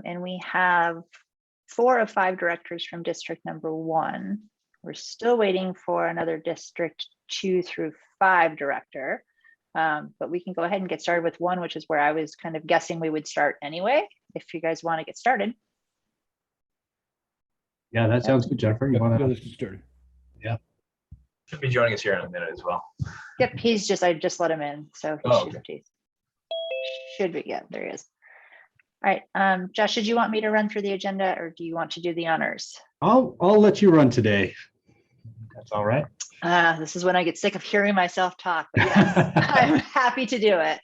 And we have 4 of 5 directors from district number 1. We're still waiting for another district 2 through 5 director. But we can go ahead and get started with 1, which is where I was kind of guessing we would start anyway, if you guys want to get started. Yeah, that sounds good, Jennifer. You want to? Let's get started. Yeah. Should be joining us here in a minute as well. Yep, I just let him in, so he should be, yeah, there he is. All right, Josh, did you want me to run through the agenda, or do you want to do the honors? I'll let you run today. That's all right. This is when I get sick of hearing myself talk, but yes, I'm happy to do it.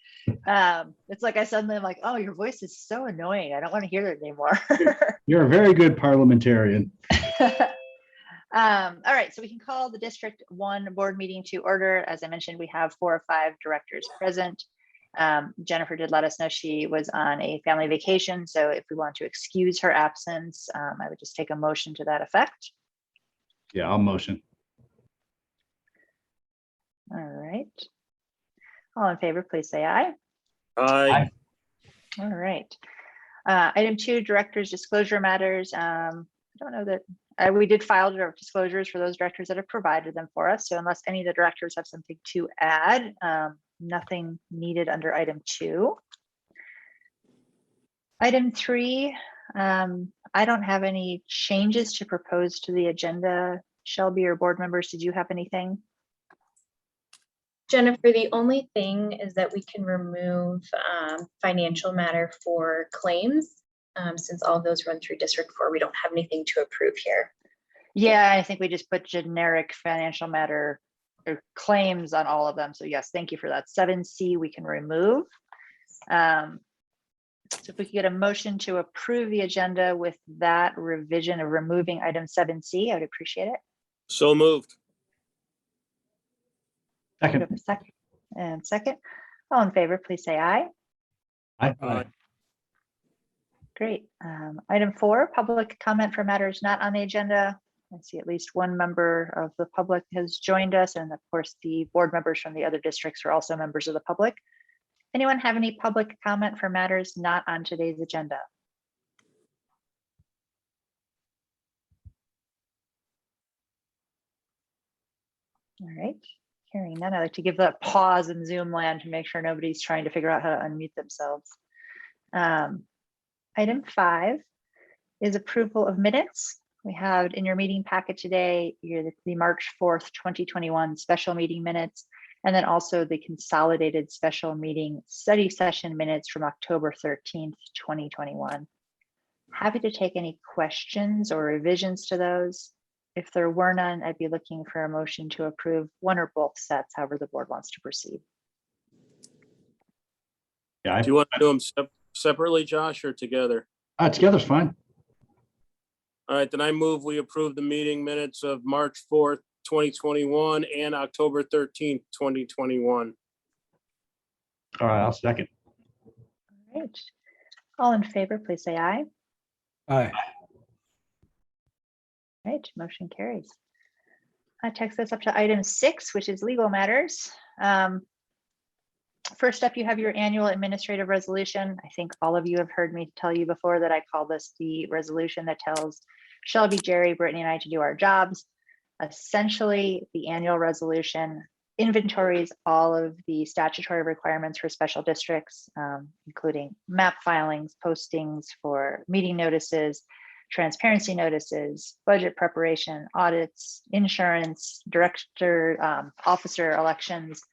It's like I suddenly am like, oh, your voice is so annoying. I don't want to hear it anymore. You're a very good parliamentarian. All right, so we can call the District 1 board meeting to order. As I mentioned, we have 4 or 5 directors present. Jennifer did let us know she was on a family vacation, so if we want to excuse her absence, I would just take a motion to that effect. Yeah, I'll motion. All right. All in favor, please say aye. Aye. All right. Item 2, directors' disclosure matters. I don't know that we did file disclosures for those directors that have provided them for us. So unless any of the directors have something to add, nothing needed under item 2. Item 3, I don't have any changes to propose to the agenda. Shelby or board members, did you have anything? Jennifer, the only thing is that we can remove financial matter for claims. Since all of those run through District 4, we don't have anything to approve here. Yeah, I think we just put generic financial matter or claims on all of them. So yes, thank you for that. 7C we can remove. So if we could get a motion to approve the agenda with that revision of removing item 7C, I would appreciate it. So moved. Second. Second. All in favor, please say aye. Aye. Great. Item 4, public comment for matters not on the agenda. I see at least one member of the public has joined us, and of course the board members from the other districts are also members of the public. Anyone have any public comment for matters not on today's agenda? All right. Hearing none, I like to give that pause in Zoom land to make sure nobody's trying to figure out how to unmute themselves. Item 5 is approval of minutes. We have in your meeting packet today the March 4th, 2021 special meeting minutes, and then also the consolidated special meeting study session minutes from October 13th, 2021. Happy to take any questions or revisions to those. If there were none, I'd be looking for a motion to approve one or both sets, however the board wants to proceed. Yeah. Do you want to do them separately, Josh, or together? Together's fine. All right, then I move we approve the meeting minutes of March 4th, 2021 and October 13th, 2021. All right, I'll second. All right. All in favor, please say aye. Aye. All right, motion carries. Takes us up to item 6, which is legal matters. First up, you have your annual administrative resolution. I think all of you have heard me tell you before that I call this the resolution that tells Shelby, Jerry, Brittany, and I to do our jobs. Essentially, the annual resolution inventories all of the statutory requirements for special districts, including map filings, postings for meeting notices, transparency notices, budget preparation, audits, insurance, director, officer elections.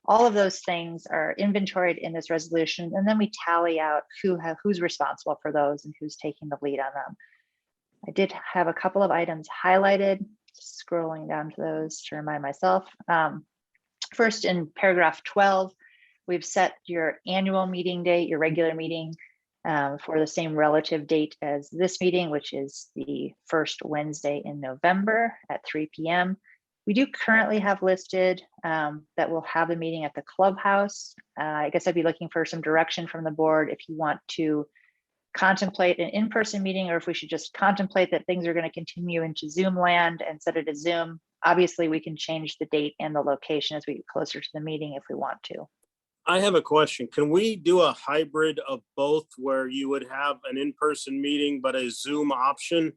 All of those things are inventoried in this resolution, and then we tally out who's responsible for those and who's taking the lead on them. I did have a couple of items highlighted, scrolling down to those to remind myself. First, in paragraph 12, we've set your annual meeting date, your regular meeting, for the same relative date as this meeting, which is the first Wednesday in November at 3 p.m. We do currently have listed that we'll have the meeting at the clubhouse. I guess I'd be looking for some direction from the board if you want to contemplate an in-person meeting, or if we should just contemplate that things are going to continue into Zoom land and set it as Zoom. Obviously, we can change the date and the location as we get closer to the meeting if we want to. I have a question. Can we do a hybrid of both where you would have an in-person meeting but a Zoom option?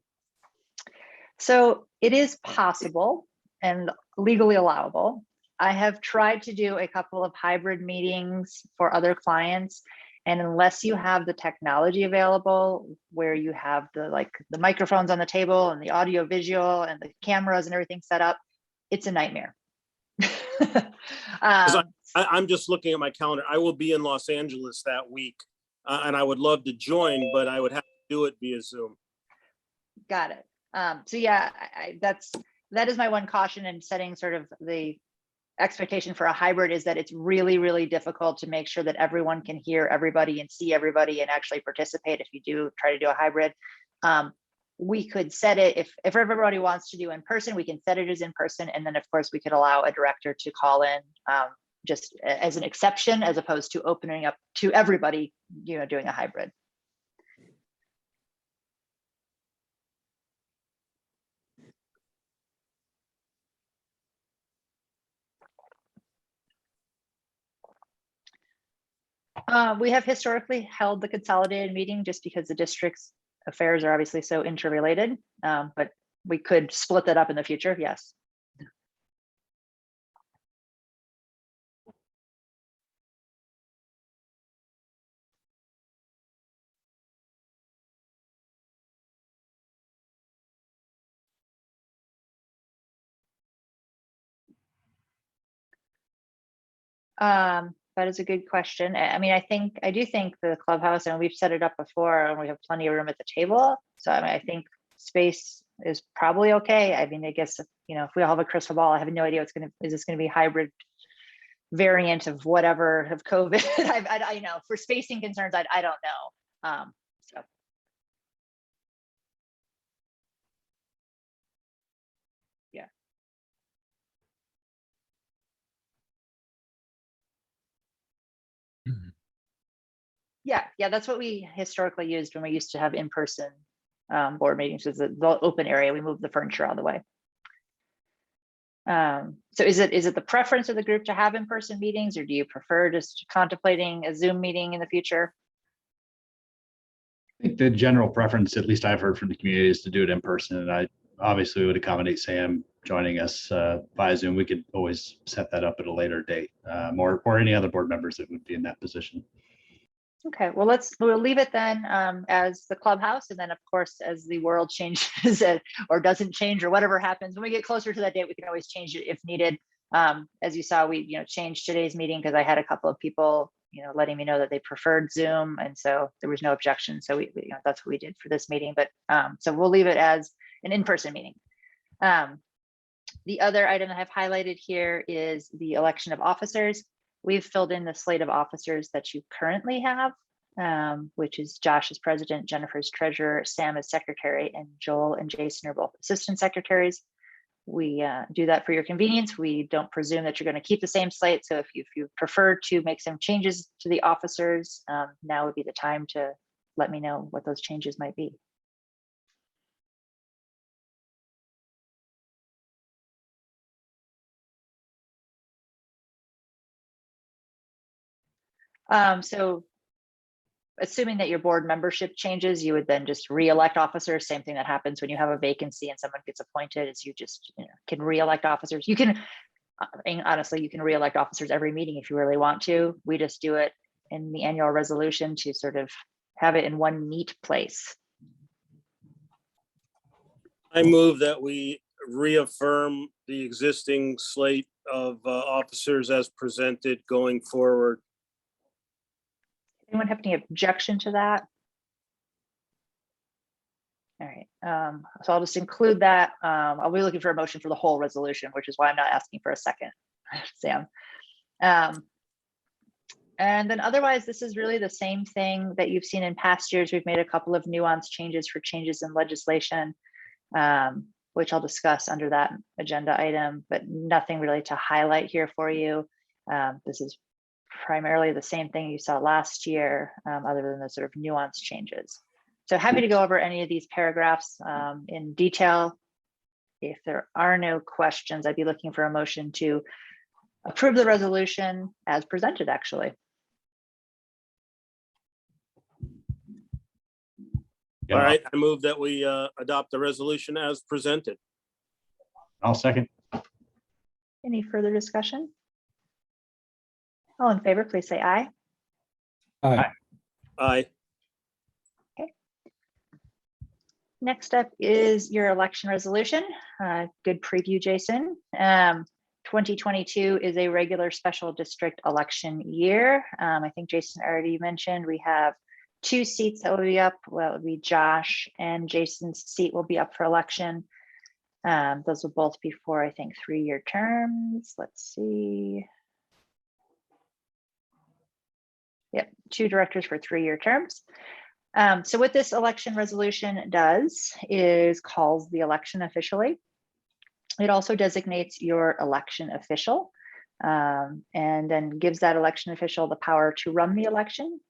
So it is possible and legally allowable. I have tried to do a couple of hybrid meetings for other clients. And unless you have the technology available where you have the microphones on the table and the audio visual and the cameras and everything set up, it's a nightmare. I'm just looking at my calendar. I will be in Los Angeles that week, and I would love to join, but I would have to do it via Zoom. Got it. So yeah, that is my one caution in setting sort of the expectation for a hybrid, is that it's really, really difficult to make sure that everyone can hear everybody and see everybody and actually participate if you do try to do a hybrid. We could set it, if everybody wants to do in person, we can set it as in person. And then of course we could allow a director to call in just as an exception, as opposed to opening up to everybody, doing a hybrid. We have historically held the consolidated meeting just because the district's affairs are obviously so interrelated, but we could split that up in the future, yes. That is a good question. I mean, I do think the clubhouse, and we've set it up before, and we have plenty of room at the table. So I mean, I think space is probably okay. I mean, I guess if we all have a crystal ball, I have no idea is this going to be hybrid variant of whatever of COVID. I know for spacing concerns, I don't know. So. Yeah. Yeah, that's what we historically used when we used to have in-person board meetings, was the open area. We moved the furniture out of the way. So is it the preference of the group to have in-person meetings, or do you prefer just contemplating a Zoom meeting in the future? I think the general preference, at least I've heard from the community, is to do it in person. And I obviously would accommodate Sam joining us via Zoom. We could always set that up at a later date, or any other board members that would be in that position. Okay, well, we'll leave it then as the clubhouse, and then of course, as the world changes or doesn't change or whatever happens, when we get closer to that date, we can always change it if needed. As you saw, we changed today's meeting because I had a couple of people letting me know that they preferred Zoom, and so there was no objection. So we that's what we did for this meeting. But so we'll leave it as an in-person meeting. The other item that I've highlighted here is the election of officers. We've filled in the slate of officers that you currently have, which is Josh as president, Jennifer's treasurer, Sam as secretary, and Joel and Jason are both assistant secretaries. We do that for your convenience. We don't presume that you're going to keep the same slate. So if you prefer to make some changes to the officers, now would be the time to let me know what those changes might be. So assuming that your board membership changes, you would then just re-elect officers. Same thing that happens when you have a vacancy and someone gets appointed, is you just can re-elect officers. You can, honestly, you can re-elect officers every meeting if you really want to. We just do it in the annual resolution to sort of have it in one neat place. I move that we reaffirm the existing slate of officers as presented going forward. Anyone have any objection to that? All right, so I'll just include that. I'll be looking for a motion for the whole resolution, which is why I'm not asking for a second, Sam. And then otherwise, this is really the same thing that you've seen in past years. We've made a couple of nuanced changes for changes in legislation, which I'll discuss under that agenda item, but nothing really to highlight here for you. This is primarily the same thing you saw last year, other than the sort of nuanced changes. So happy to go over any of these paragraphs in detail. If there are no questions, I'd be looking for a motion to approve the resolution as presented, actually. Yeah, All right, I move that we adopt the resolution as presented. I'll second. Any further discussion? All in favor, please say aye. Aye. Aye. Next up is your election resolution. Good preview, Jason. 2022 is a regular special district election year. I think Jason already mentioned we have 2 seats that will be up. Well, it will be Josh and Jason's seat will be up for election. Those will both be for, I think, 3-year terms. Let's see. Yep, 2 directors for 3-year terms. So what this election resolution does is calls the election officially. It also designates your election official and then gives that election official the power to run the election,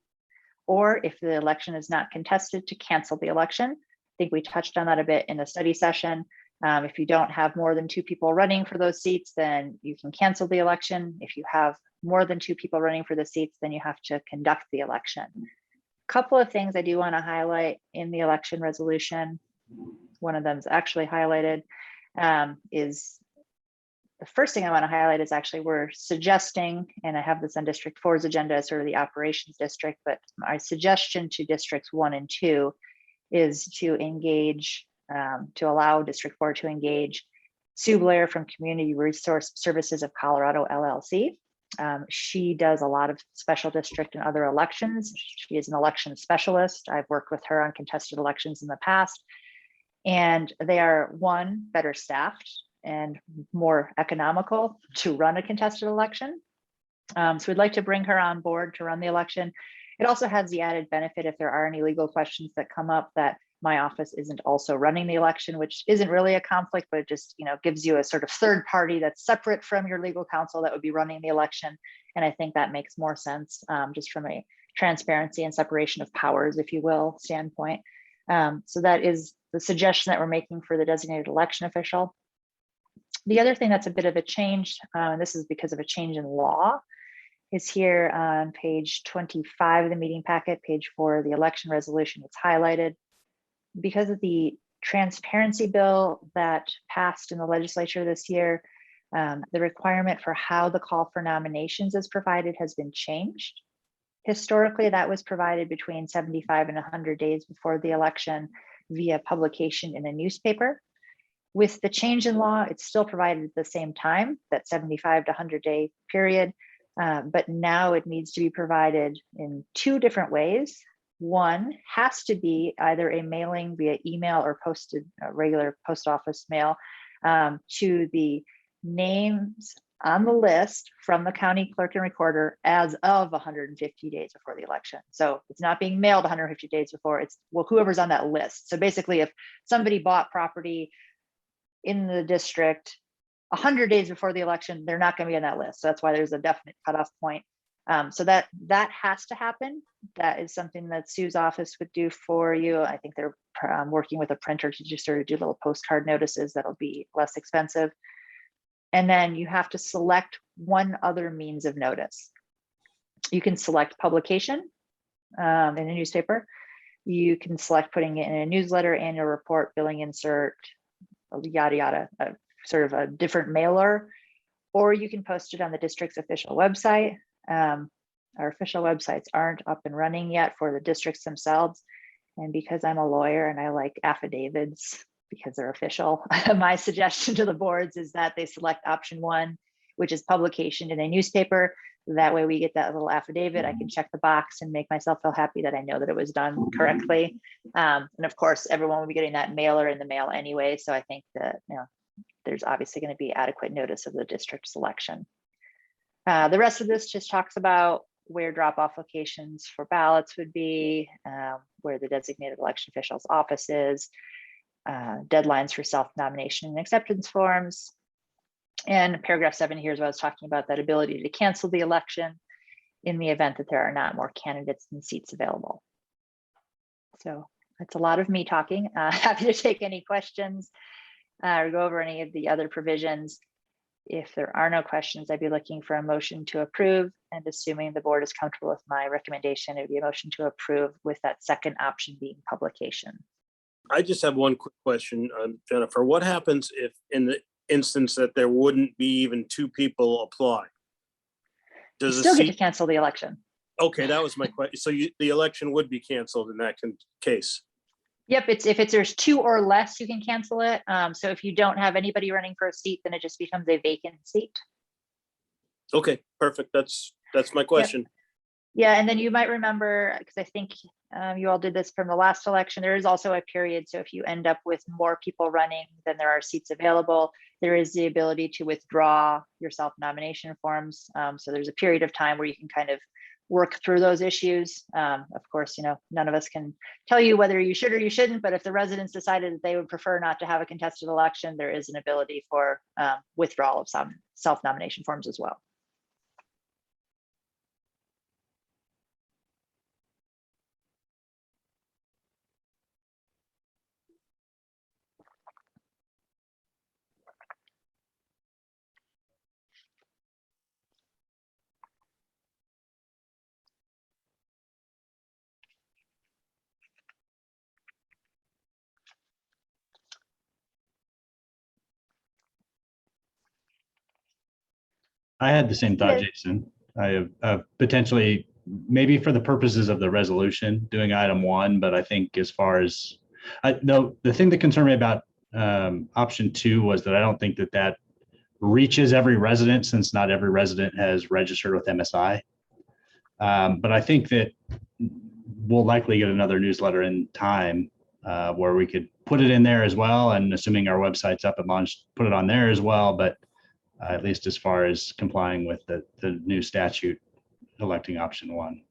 or if the election is not contested, to cancel the election. I think we touched on that a bit in the study session. If you don't have more than 2 people running for those seats, then you can cancel the election. If you have more than 2 people running for the seats, then you have to conduct the election. Couple of things I do want to highlight in the election resolution. One of them is actually highlighted. Is the first thing I want to highlight is actually we're suggesting, and I have this on District 4's agenda as sort of the operations district, but my suggestion to Districts 1 and 2 is to engage, to allow District 4 to engage Sue Blair from Community Resource Services of Colorado, LLC. She does a lot of special district and other elections. She is an election specialist. I've worked with her on contested elections in the past, and they are, one, better staffed and more economical to run a contested election. So we'd like to bring her on board to run the election. It also has the added benefit, if there are any legal questions that come up, that my office isn't also running the election, which isn't really a conflict, but it just, gives you a sort of third party that's separate from your legal counsel that would be running the election. And I think that makes more sense, just from a transparency and separation of powers, if you will, standpoint. So that is the suggestion that we're making for the designated election official. The other thing that's a bit of a change, and this is because of a change in law, is here on page 25 of the meeting packet, page 4 of the election resolution. It's highlighted. Because of the transparency bill that passed in the legislature this year, the requirement for how the call for nominations is provided has been changed. Historically, that was provided between 75 and 100 days before the election via publication in a newspaper. With the change in law, it's still provided at the same time, that 75 to 100 day period, but now it needs to be provided in 2 different ways. One has to be either a mailing via email or posted regular post office mail to the names on the list from the county clerk and recorder as of 150 days before the election. So it's not being mailed 150 days before, it's, well, whoever's on that list. So basically, if somebody bought property in the district 100 days before the election, they're not going to be on that list. So that's why there's a definite cutoff point. So that has to happen. That is something that Sue's office would do for you. I think they're working with a printer to just sort of do little postcard notices that'll be less expensive. And then you have to select one other means of notice. You can select publication in a newspaper. You can select putting it in a newsletter, annual report, billing insert, yada, yada, sort of a different mailer, or you can post it on the district's official website. Our official websites aren't up and running yet for the districts themselves. And because I'm a lawyer and I like affidavits because they're official, my suggestion to the boards is that they select option 1, which is publication in a newspaper. That way we get that little affidavit. I can check the box and make myself feel happy that I know that it was done correctly. And of course, everyone will be getting that mailer in the mail anyway. So I think that, there's obviously going to be adequate notice of the district selection. The rest of this just talks about where drop-off locations for ballots would be, where the designated election official's office is, deadlines for self-nomination and acceptance forms. And paragraph 7 here is what I was talking about, that ability to cancel the election in the event that there are not more candidates than seats available. So that's a lot of me talking. Happy to take any questions or go over any of the other provisions. If there are no questions, I'd be looking for a motion to approve, and assuming the board is comfortable with my recommendation, it would be a motion to approve with that second option being publication. I just have one quick question, Jennifer. What happens if in the instance that there wouldn't be even 2 people apply? You Does the still get to seat, cancel the election. okay, that was my question. So the election would be canceled in that case? Yep, if there's 2 or less, you can cancel it. So if you don't have anybody running for a seat, then it just becomes a vacant seat. Okay, perfect. That's my question. Yeah, and then you might remember, because I think you all did this from the last election, there is also a period. So if you end up with more people running than there are seats available, there is the ability to withdraw your self-nomination forms. So there's a period of time where you can kind of work through those issues. Of course, none of us can tell you whether you should or you shouldn't, but if the residents decided that they would prefer not to have a contested election, there is an ability for withdrawal of some self-nomination forms as well. I had the same thought, Yeah. Jason. I have potentially, maybe for the purposes of the resolution, doing item 1, but I think as far as, no, the thing that concerned me about option 2 was that I don't think that reaches every resident, since not every resident has registered with MSI. But I think that we'll likely get another newsletter in time where we could put it in there as well. And assuming our website's up and launched, put it on there as well. But at least as far as complying with the new statute, electing option 1.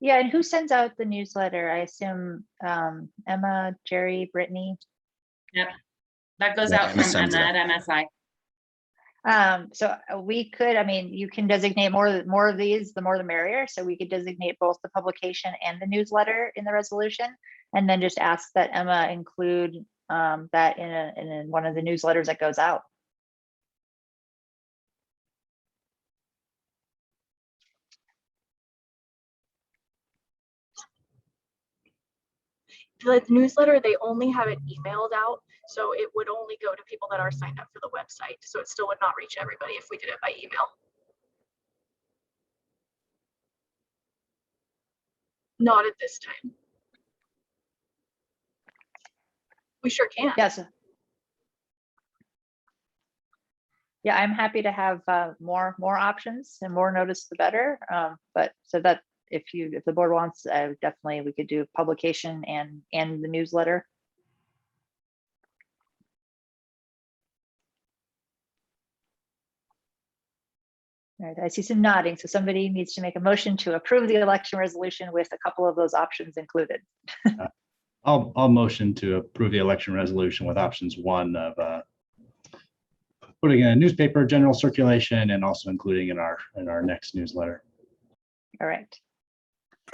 Yeah, and who sends out the newsletter? I assume Emma, Jerry, Brittany. Yep, that goes Yeah, out Emma from sends Emma it at MSI. So we could, I mean, you can designate more of these, the more the merrier. So we could designate both the publication and the newsletter in the resolution, and then just ask that Emma include that in one of the newsletters that goes out. The newsletter, they only have it emailed out, so it would only go to people that are signed up for the website. So it still would not reach everybody if we did it by email. Not at this time. We sure can. Yes. Yeah, I'm happy to have more options, and more notice the better. But so that if the board wants, definitely we could do publication and the newsletter. All right, I see some nodding. So somebody needs to make a motion to approve the election resolution with a couple of those options included. I'll motion to approve the election resolution with options 1 of putting in a newspaper general circulation and also including in our next newsletter. All right,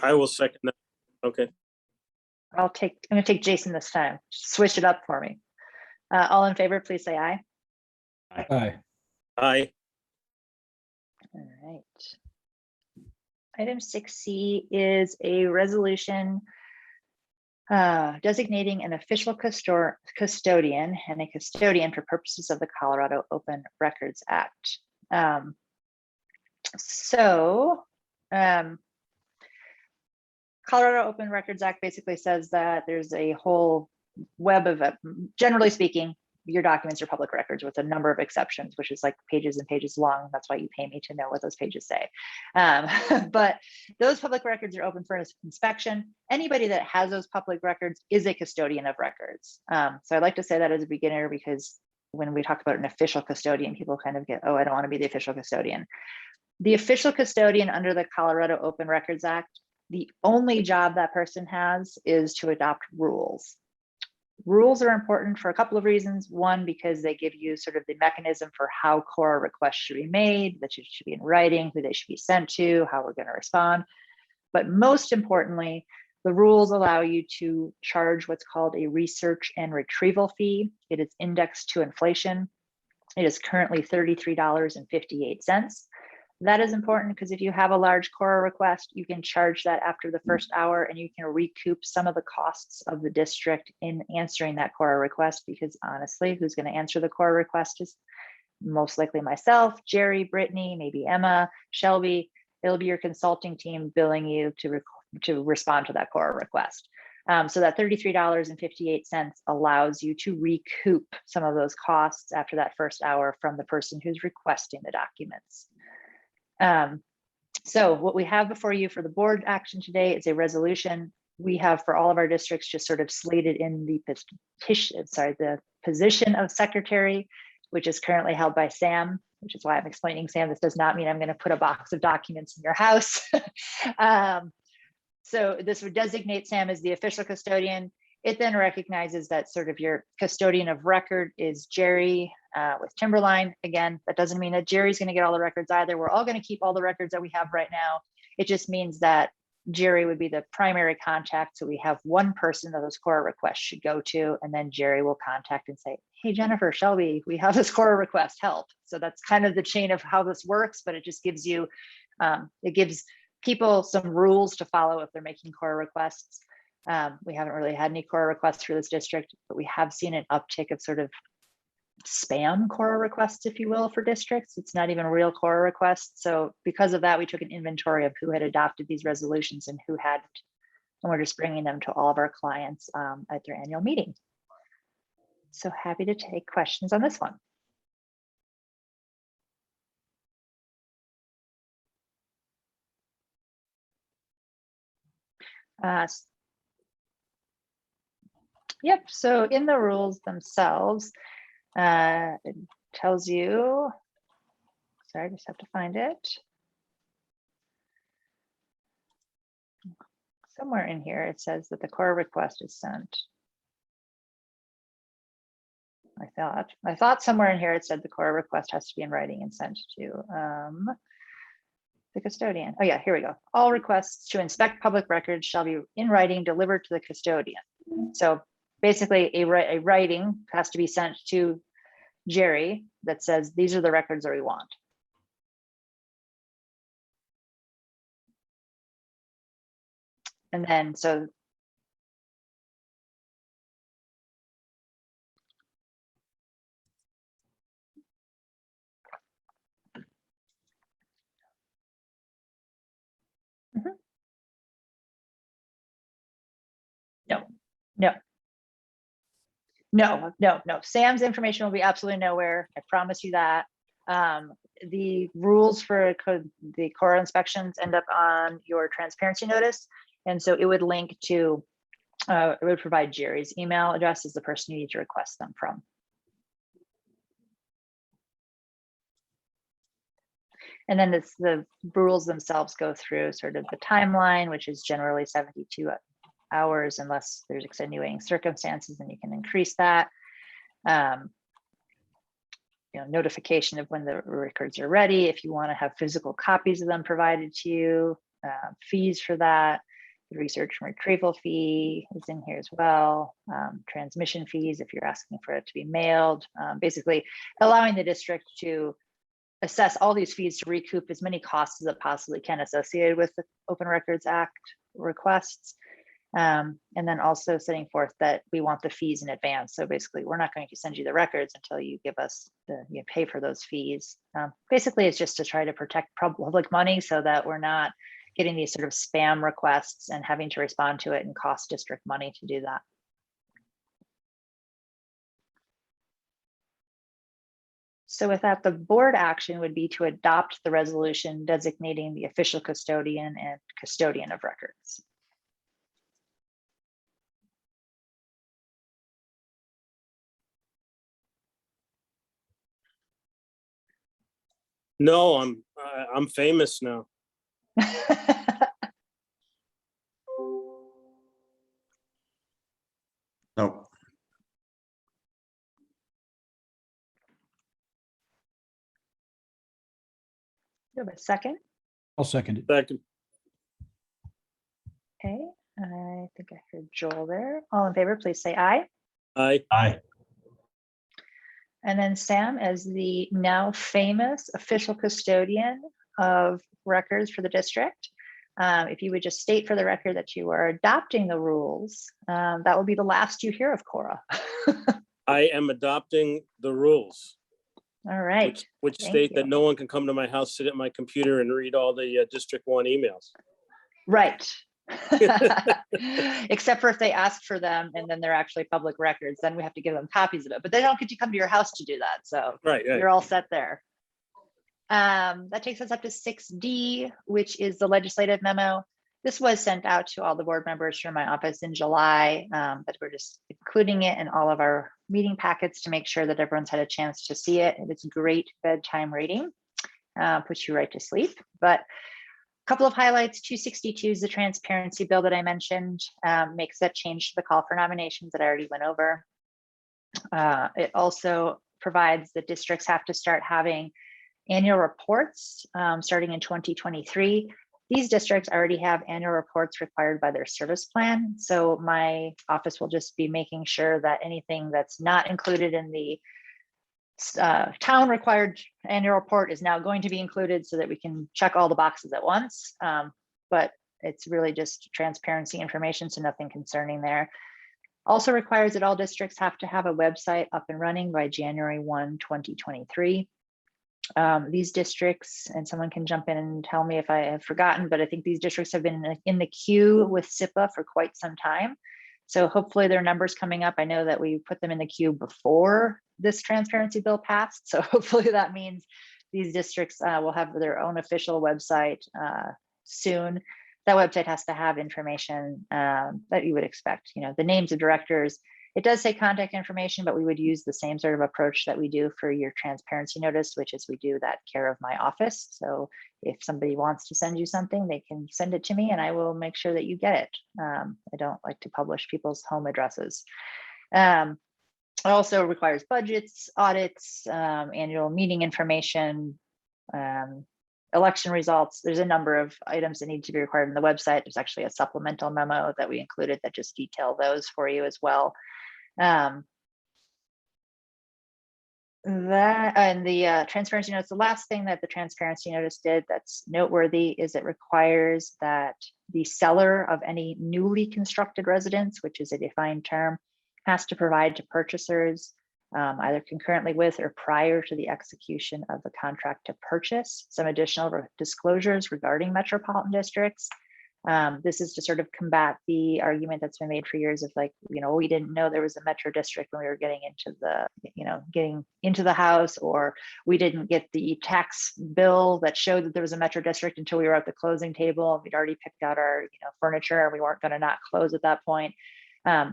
I will second that. Okay. I'm gonna take Jason this time. Switch it up for me. All in favor, please say aye. Aye. Aye. All right. Item 6C is a resolution designating an official custodian and a custodian for purposes of the Colorado Open Records Act. Colorado Open Records Act basically says that there's a whole web of, generally speaking, your documents are public records with a number of exceptions, which is like pages and pages long. That's why you pay me to know what those pages say. But those public records are open for inspection. Anybody that has those public records is a custodian of records. So I'd like to say that as a beginner, because when we talk about an official custodian, people kind of get, oh, I don't want to be the official custodian. The official custodian under the Colorado Open Records Act, the only job that person has is to adopt rules. Rules are important for a couple of reasons. One, because they give you sort of the mechanism for how core requests should be made, that should be in writing, who they should be sent to, how we're going to respond. But most importantly, the rules allow you to charge what's called a research and retrieval fee. It is indexed to inflation. It is currently $33.58. That is important because if you have a large Cora request, you can charge that after the first hour and you can recoup some of the costs of the district in answering that Cora request, because honestly, who's going to answer the Cora request is most likely myself, Jerry, Brittany, maybe Emma, Shelby. It'll be your consulting team billing you to respond to that Cora request. So that $33.58 allows you to recoup some of those costs after that first hour from the person who's requesting the documents. So what we have before you for the board action today is a resolution. We have for all of our districts just sort of slated in the position of secretary, which is currently held by Sam, which is why I'm explaining, Sam, this does not mean I'm going to put a box of documents in your house. So this would designate Sam as the official custodian. It then recognizes that sort of your custodian of record is Jerry with Timberline. Again, that doesn't mean that Jerry's going to get all the records either. We're all going to keep all the records that we have right now. It just means that Jerry would be the primary contact. So we have one person that those Cora requests should go to, and then Jerry will contact and say, hey, Jennifer, Shelby, we have this Cora request, help. So that's kind of the chain of how this works, but it just gives you, it gives people some rules to follow if they're making Cora requests. We haven't really had any Cora requests for this district, but we have seen an uptick of sort of spam Cora requests, if you will, for districts. It's not even real Cora requests. So because of that, we took an inventory of who had adopted these resolutions and who hadn't. And we're just bringing them to all of our clients at their annual meeting. So happy to take questions on this one. Yep, so in the rules themselves, it tells you, sorry, I just have to find it. Somewhere in here, it says that the Cora request is sent. I thought somewhere in here it said the Cora request has to be in writing and sent to the custodian. Oh yeah, here we go. All requests to inspect public records shall be in writing delivered to the custodian. So basically a writing has to be sent to Jerry that says, these are the records that we want. And then, so. No. Sam's information will be absolutely nowhere. I promise you that. The rules for the Cora inspections end up on your transparency notice. And so it would link to, it would provide Jerry's email address as the person you need to request them from. And then the rules themselves go through sort of the timeline, which is generally 72 hours, unless there's extenuating circumstances, and you can increase that. Notification of when the records are ready. If you want to have physical copies of them provided to you, fees for that. The research and retrieval fee is in here as well. Transmission fees if you're asking for it to be mailed. Basically allowing the district to assess all these fees to recoup as many costs as it possibly can associated with the Open Records Act requests. And then also setting forth that we want the fees in advance. So basically, we're not going to send you the records until you give us you pay for those fees. Basically, it's just to try to protect public money so that we're not getting these sort of spam requests and having to respond to it and cost district money to do that. So with that, the board action would be to adopt the resolution designating the official custodian and custodian of records. No, I'm famous now. No. You have a second? I'll second it. Second. Okay, I think I heard Joel there. All in favor, please say aye. Aye. Aye. And then Sam, as the now famous official custodian of records for the district, if you would just state for the record that you are adopting the rules, that will be the last you hear of Cora. I am adopting the rules, All right. which Thank state you. that no one can come to my house, sit at my computer and read all the District 1 emails. Right. Except for if they ask for them and then they're actually public records, then we have to give them copies of it, but they don't get to come to your house to do that. So Right, right. you're all set there. That takes us up to 6D, which is the legislative memo. This was sent out to all the board members from my office in July, but we're just including it in all of our meeting packets to make sure that everyone's had a chance to see it. And it's great bedtime reading, puts you right to sleep. But a couple of highlights: 262 is the transparency bill that I mentioned, makes that change to the call for nominations that I already went over. It also provides that districts have to start having annual reports starting in 2023. These districts already have annual reports required by their service plan. So my office will just be making sure that anything that's not included in the town required annual report is now going to be included so that we can check all the boxes at once. But it's really just transparency information, so nothing concerning there. Also requires that all districts have to have a website up and running by January 1, 2023. These districts, and someone can jump in and tell me if I have forgotten, but I think these districts have been in the queue with SIPA for quite some time. So hopefully their numbers coming up. I know that we put them in the queue before this transparency bill passed. So hopefully that means these districts will have their own official website soon. That website has to have information that you would expect, you know, the names of directors. It does say contact information, but we would use the same sort of approach that we do for your transparency notice, which is we do that care of my office. So if somebody wants to send you something, they can send it to me and I will make sure that you get it. I don't like to publish people's home addresses. It also requires budgets, audits, annual meeting information, election results. There's a number of items that need to be required on the website. There's actually a supplemental memo that we included that just detail those for you as well. That and the transparency notice, the last thing that the transparency notice did that's noteworthy is it requires that the seller of any newly constructed residence, which is a defined term, has to provide to purchasers either concurrently with or prior to the execution of the contract to purchase some additional disclosures regarding metropolitan districts. This is to sort of combat the argument that's been made for years of like, you know, we didn't know there was a metro district when we were getting into the, you know, getting into the house, or we didn't get the tax bill that showed that there was a metro district until we were at the closing table and we'd already picked out our, you know, furniture and we weren't going to not close at that point.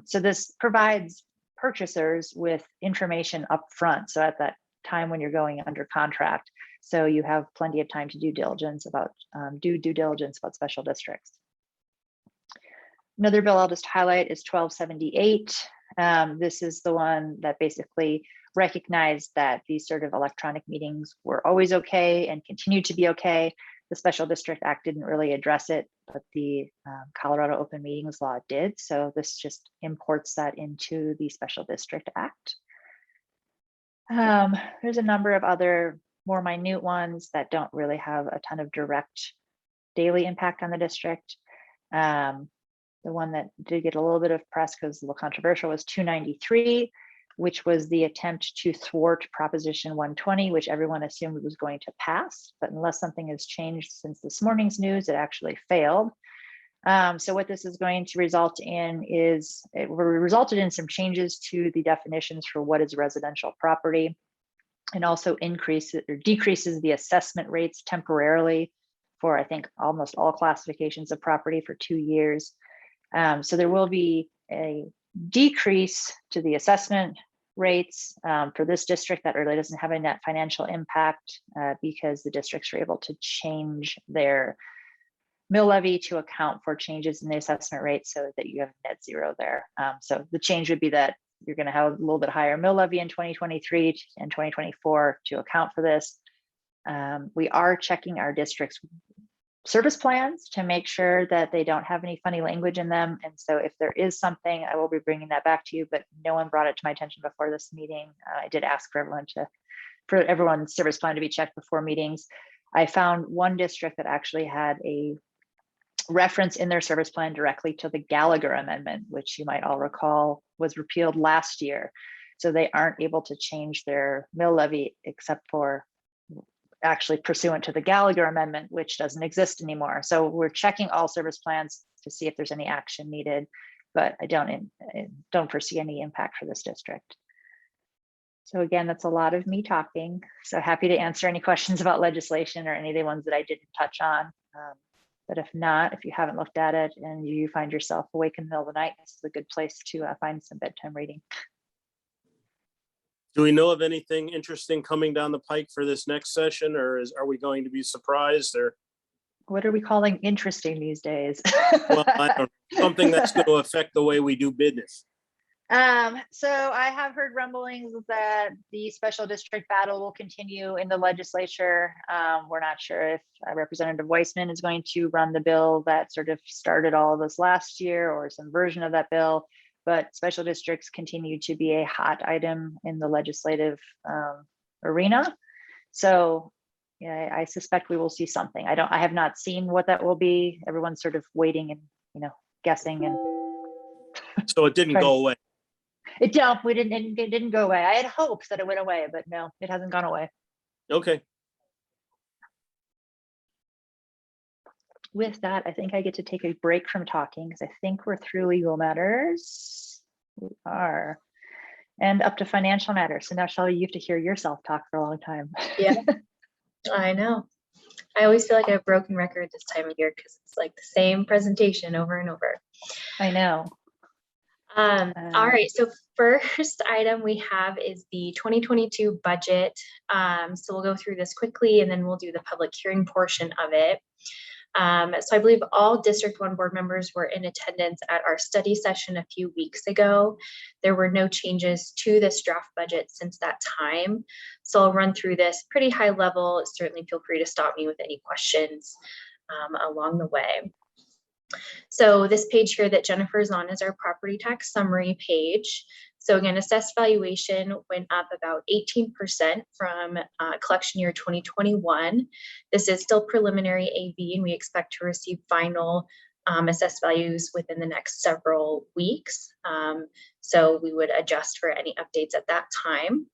So this provides purchasers with information up front. So at that time when you're going under contract, so you have plenty of time to do due diligence about special districts. Another bill I'll just highlight is 1278. This is the one that basically recognized that these sort of electronic meetings were always okay and continue to be okay. The Special District Act didn't really address it, but the Colorado Open Meetings Law did. So this just imports that into the Special District Act. There's a number of other more minute ones that don't really have a ton of direct daily impact on the district. The one that did get a little bit of press because a little controversial was 293, which was the attempt to thwart Proposition 120, which everyone assumed was going to pass. But unless something has changed since this morning's news, it actually failed. So what this is going to result in is it resulted in some changes to the definitions for what is residential property, and also increases or decreases the assessment rates temporarily for, I think, almost all classifications of property for 2 years. So there will be a decrease to the assessment rates for this district that really doesn't have a net financial impact because the districts are able to change their mill levy to account for changes in the assessment rate so that you have net zero there. So the change would be that you're going to have a little bit higher mill levy in 2023 and 2024 to account for this. We are checking our districts service plans to make sure that they don't have any funny language in them. And so if there is something, I will be bringing that back to you, but no one brought it to my attention before this meeting. I did ask for everyone's service plan to be checked before meetings. I found one district that actually had a reference in their service plan directly to the Gallagher Amendment, which you might all recall was repealed last year. So they aren't able to change their mill levy except for actually pursuant to the Gallagher Amendment, which doesn't exist anymore. So we're checking all service plans to see if there's any action needed, but I don't foresee any impact for this district. So again, that's a lot of me talking. So happy to answer any questions about legislation or any of the ones that I didn't touch on. But if not, if you haven't looked at it and you find yourself awake in the middle of the night, this is a good place to find some bedtime reading. Do we know of anything interesting coming down the pike for this next session, or are we going to be surprised? Or What are we calling interesting these days? well, I don't know, something that's going to affect the way we do business. So I have heard rumblings that the special district battle will continue in the legislature. We're not sure if Representative Weissman is going to run the bill that sort of started all of this last year or some version of that bill, but special districts continue to be a hot item in the legislative arena. So yeah, I suspect we will see something. I have not seen what that will be. Everyone's sort of waiting and guessing, and So it didn't go away. it didn't go away. I had hopes that it went away, but no, it hasn't gone away. Okay. With that, I think I get to take a break from talking because I think we're through legal matters. We are. And up to financial matters. So now, Shelley, you have to hear yourself talk for a long time. Yeah, I know. I always feel like I have a broken record this time of year because it's like the same presentation over and over. I know. All right, so first item we have is the 2022 budget. So we'll go through this quickly and then we'll do the public hearing portion of it. So I believe all District 1 board members were in attendance at our study session a few weeks ago. There were no changes to this draft budget since that time. So I'll run through this pretty high level. Certainly feel free to stop me with any questions along the way. So this page here that Jennifer is on is our property tax summary page. So again, assessed valuation went up about 18% from collection year 2021. This is still preliminary AV, and we expect to receive final assessed values within the next several weeks. So we would adjust for any updates at that time.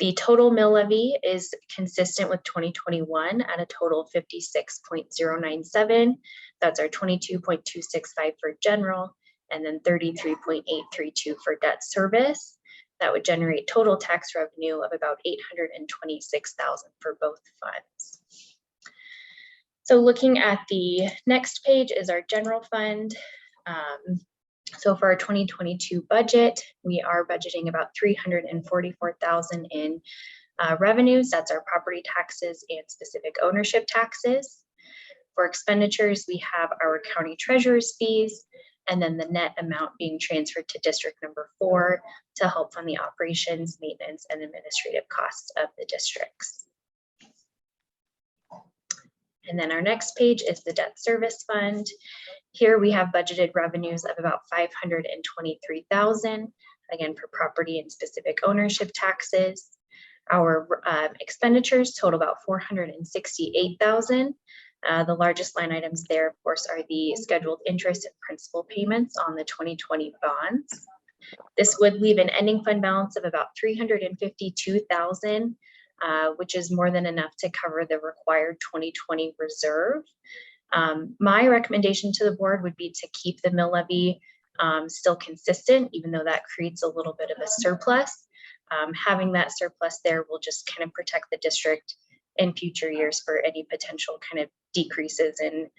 The total mill levy is consistent with 2021 at a total of 56.097. That's our 22.265 for general, and then 33.832 for debt service. That would generate total tax revenue of about $826,000 for both funds. So looking at the next page is our general fund. So for our 2022 budget, we are budgeting about $344,000 in revenues. That's our property taxes and specific ownership taxes. For expenditures, we have our county treasurer's fees, and then the net amount being transferred to district number 4 to help fund the operations, maintenance, and administrative costs of the districts. And then our next page is the debt service fund. Here we have budgeted revenues of about $523,000, again for property and specific ownership taxes. Our expenditures total about $468,000. The largest line items there, of course, are the scheduled interest and principal payments on the 2020 bonds. This would leave an ending fund balance of about $352,000, which is more than enough to cover the required 2020 reserve. My recommendation to the board would be to keep the mill levy still consistent, even though that creates a little bit of a surplus. Having that surplus there will just kind of protect the district in future years for any potential kind of decreases in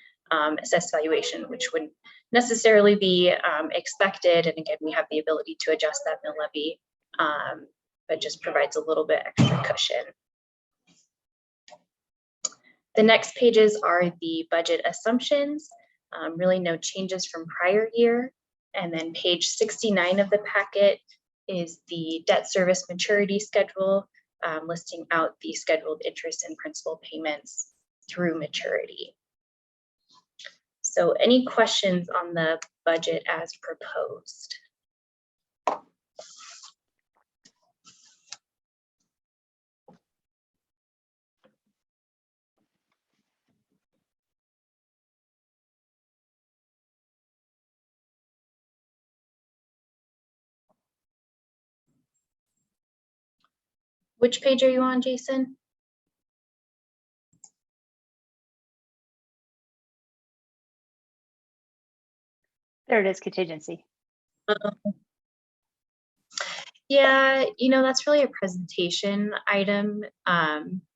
assessed valuation, which wouldn't necessarily be expected. And again, we have the ability to adjust that mill levy, but just provides a little bit extra cushion. The next pages are the budget assumptions, really no changes from prior year. And then page 69 of the packet is the debt service maturity schedule, listing out the scheduled interest and principal payments through maturity. So any questions on the budget as proposed? Which page are you on, Jason? There it is, contingency. Yeah, that's really a presentation item,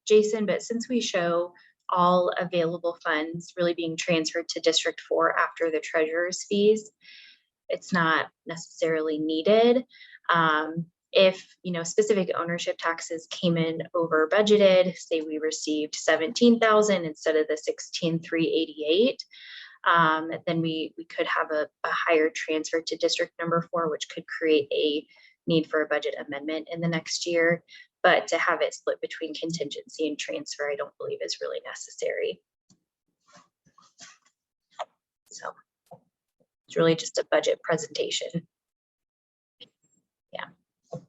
Jason, but since we show all available funds really being transferred to District 4 after the treasurer's fees, it's not necessarily needed. If specific ownership taxes came in over budgeted, say we received 17,000 instead of the 16,388, then we could have a higher transfer to District number 4, which could create a need for a budget amendment in the next year. But to have it split between contingency and transfer, I don't believe is really necessary. So it's really just a budget presentation. Yeah. All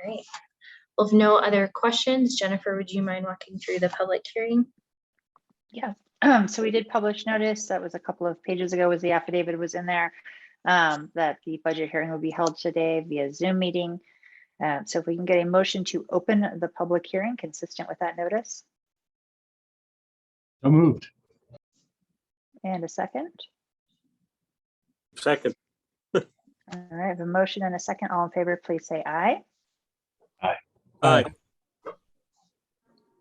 right. Well, if no other questions, Jennifer, would you mind walking through the public hearing? Yeah. So we did publish notice. That was a couple of pages ago. Was the affidavit was in there that the budget hearing will be held today via Zoom meeting. So if we can get a motion to open the public hearing consistent with that notice. So moved. And a second. Second. All right, I have a motion and a second. All in favor, please say aye. Aye. All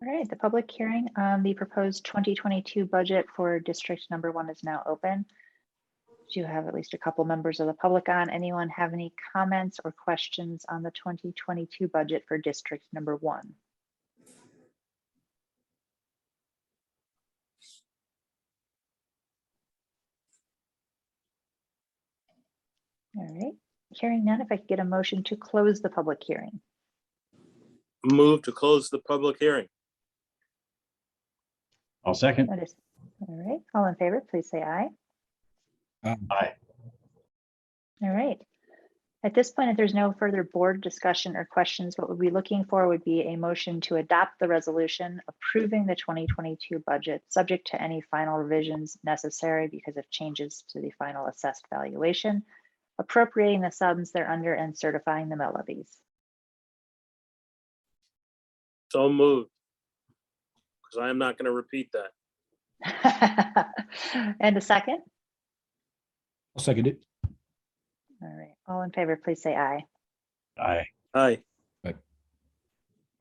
right, the public hearing on the proposed 2022 budget for District number 1 is now open. Do you have at least a couple members of the public on? Anyone have any comments or questions on the 2022 budget for District number 1? All right, hearing none, if I could get a motion to close the public hearing. Move to close the public hearing. I'll second. Notice. All right, all in favor, please say aye. Aye. All right. At this point, if there's no further board discussion or questions, what we'll be looking for would be a motion to adopt the resolution approving the 2022 budget, subject to any final revisions necessary because of changes to the final assessed valuation, appropriating the sums thereunder and certifying the mill levies. So moved. Because I am not going to repeat that. And a second? I'll second it. All right, all in favor, please say aye. Aye. Aye. All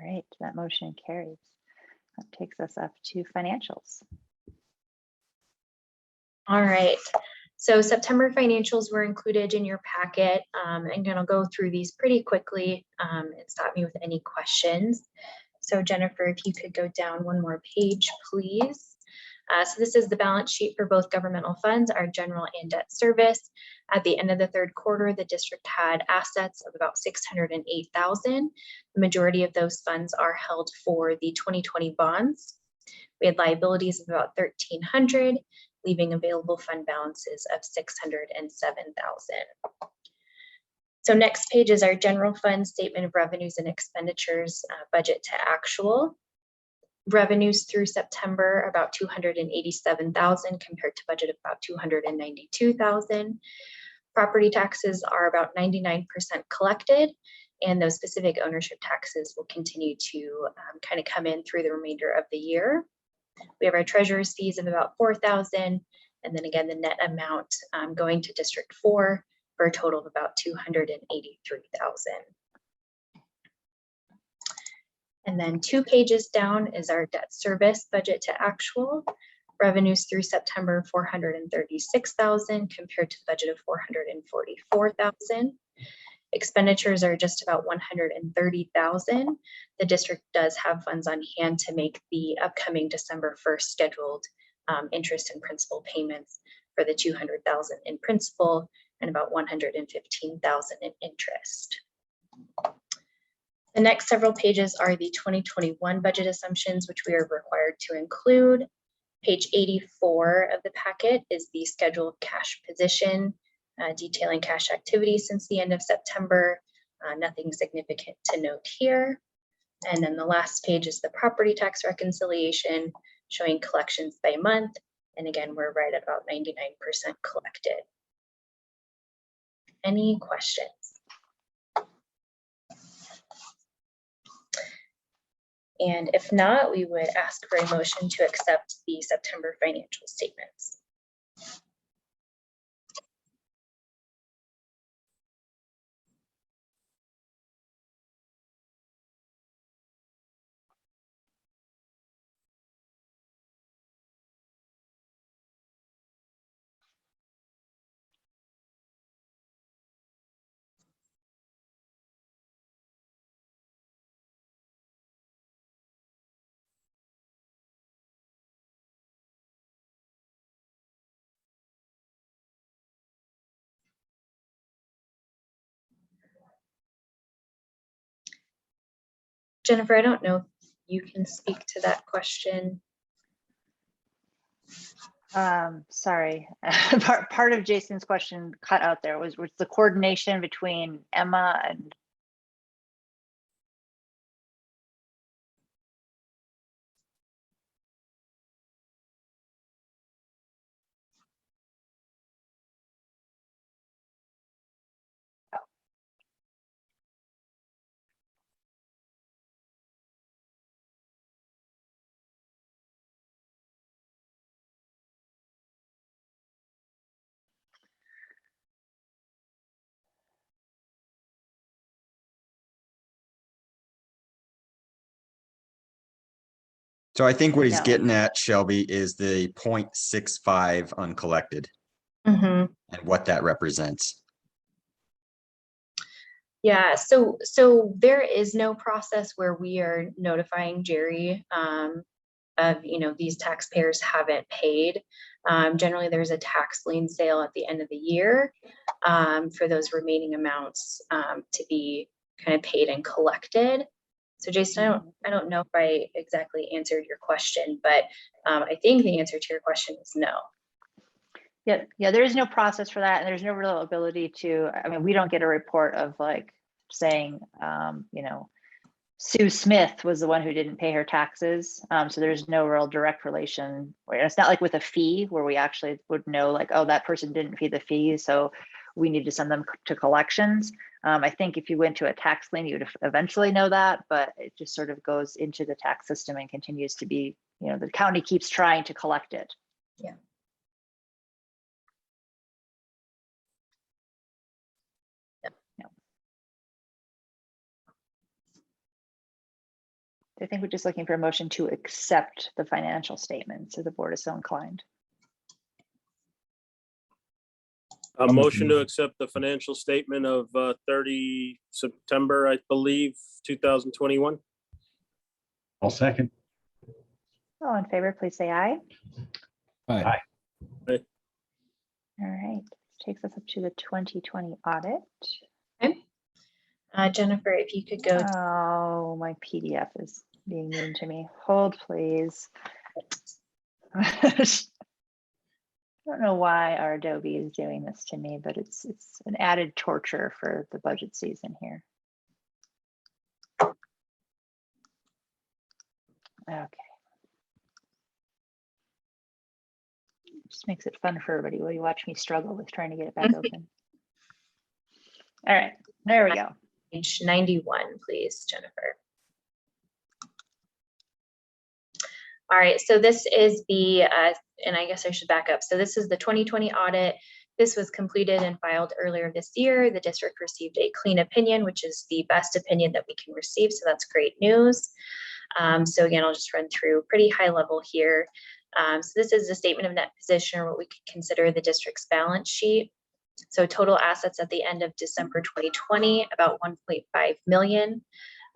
right, that motion carries. That takes us up to financials. All right. So September financials were included in your packet. I'm going to go through these pretty quickly and stop me with any questions. So Jennifer, if you could go down one more page, please. So this is the balance sheet for both governmental funds, our general and debt service. At the end of the third quarter, the district had assets of about $608,000. The majority of those funds are held for the 2020 bonds. We had liabilities of about $1,300, leaving available fund balances of $607,000. So next page is our general fund statement of revenues and expenditures, budget to actual. Revenues through September about $287,000 compared to budget of about $292,000. Property taxes are about 99% collected, and those specific ownership taxes will continue to kind of come in through the remainder of the year. We have our treasurer's fees of about $4,000, and then again the net amount going to District 4 for a total of about $283,000. And then 2 pages down is our debt service budget to actual. Revenues through September, $436,000 compared to the budget of $444,000. Expenditures are just about $130,000. The district does have funds on hand to make the upcoming December 1st scheduled interest and principal payments for the $200,000 in principal and about $115,000 in interest. The next several pages are the 2021 budget assumptions, which we are required to include. Page 84 of the packet is the schedule of cash position, detailing cash activity since the end of September. Nothing significant to note here. And then the last page is the property tax reconciliation, showing collections by month. And again, we're right at about 99% collected. Any questions? And if not, we would ask for a motion to accept the September financial statements. Jennifer, I don't know if you can speak to that question. Sorry, part of Jason's question cut out there was the coordination between Emma and. So I think what he's No. getting at, Shelby, is the 0.65 uncollected Mm-hmm. and what that represents. Yeah, so there is no process where we are notifying Jerry of, these taxpayers haven't paid. Generally, there's a tax lien sale at the end of the year for those remaining amounts to be kind of paid and collected. So Jason, I don't know if I exactly answered your question, but I think the answer to your question is no. Yeah, there is no process for that, and there's no real ability to. I mean, we don't get a report of like saying, Sue Smith was the one who didn't pay her taxes. So there's no real direct relation. It's not like with a fee where we actually would know like, oh, that person didn't pay the fee, so we need to send them to collections. I think if you went to a tax lien, you would eventually know that, but it just sort of goes into the tax system and continues to be, the county keeps trying to collect it. Yeah. I think we're just looking for a motion to accept the financial statements if the board is so inclined. A motion to accept the financial statement of 30 September, I believe, 2021. I'll second. All in favor, please say aye. Aye. All right, this takes us up to the 2020 audit. Okay. Jennifer, if you could go. Oh, my PDF is being mean to me. Hold, please. I don't know why our Adobe is doing this to me, but it's an added torture for the budget season here. Okay. Just makes it fun for everybody. Will you watch me struggle with trying to get it back open? All right, there we go. Page 91, please, Jennifer. All right, so this is the, and I guess I should back up. So this is the 2020 audit. This was completed and filed earlier this year. The district received a clean opinion, which is the best opinion that we can receive. So that's great news. So again, I'll just run through pretty high level here. So this is a statement of net position, or what we could consider the district's balance sheet. So total assets at the end of December 2020, about 1.5 million.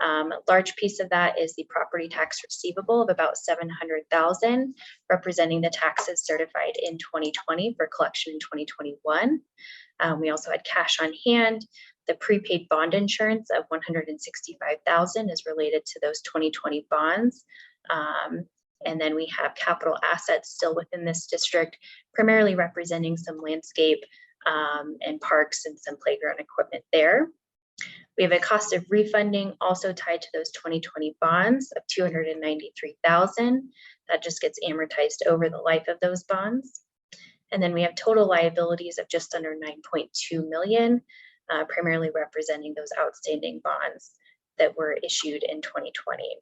A large piece of that is the property tax receivable of about 700,000, representing the taxes certified in 2020 for collection in 2021. We also had cash on hand The prepaid bond insurance of $165,000 is related to those 2020 bonds. And then we have capital assets still within this district, primarily representing some landscape and parks and some playground equipment there. We have a cost of refunding also tied to those 2020 bonds of $293,000. That just gets amortized over the life of those bonds. And then we have total liabilities of just under $9.2 million, primarily representing those outstanding bonds that were issued in 2020.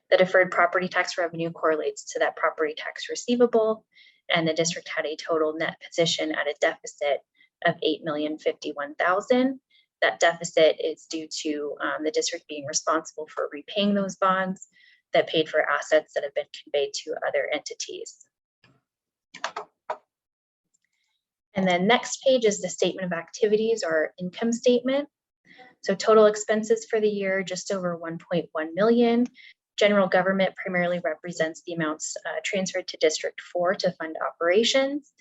The deferred property tax revenue correlates to that property tax receivable, and the district had a total net position at a deficit of $8,051,000. That deficit is due to the district being responsible for repaying those bonds that paid for assets that have been conveyed to other entities. And then next page is the statement of activities or income statement. So total expenses for the year, just over 1.1 million. General government primarily represents the amounts transferred to District 4 to fund operations,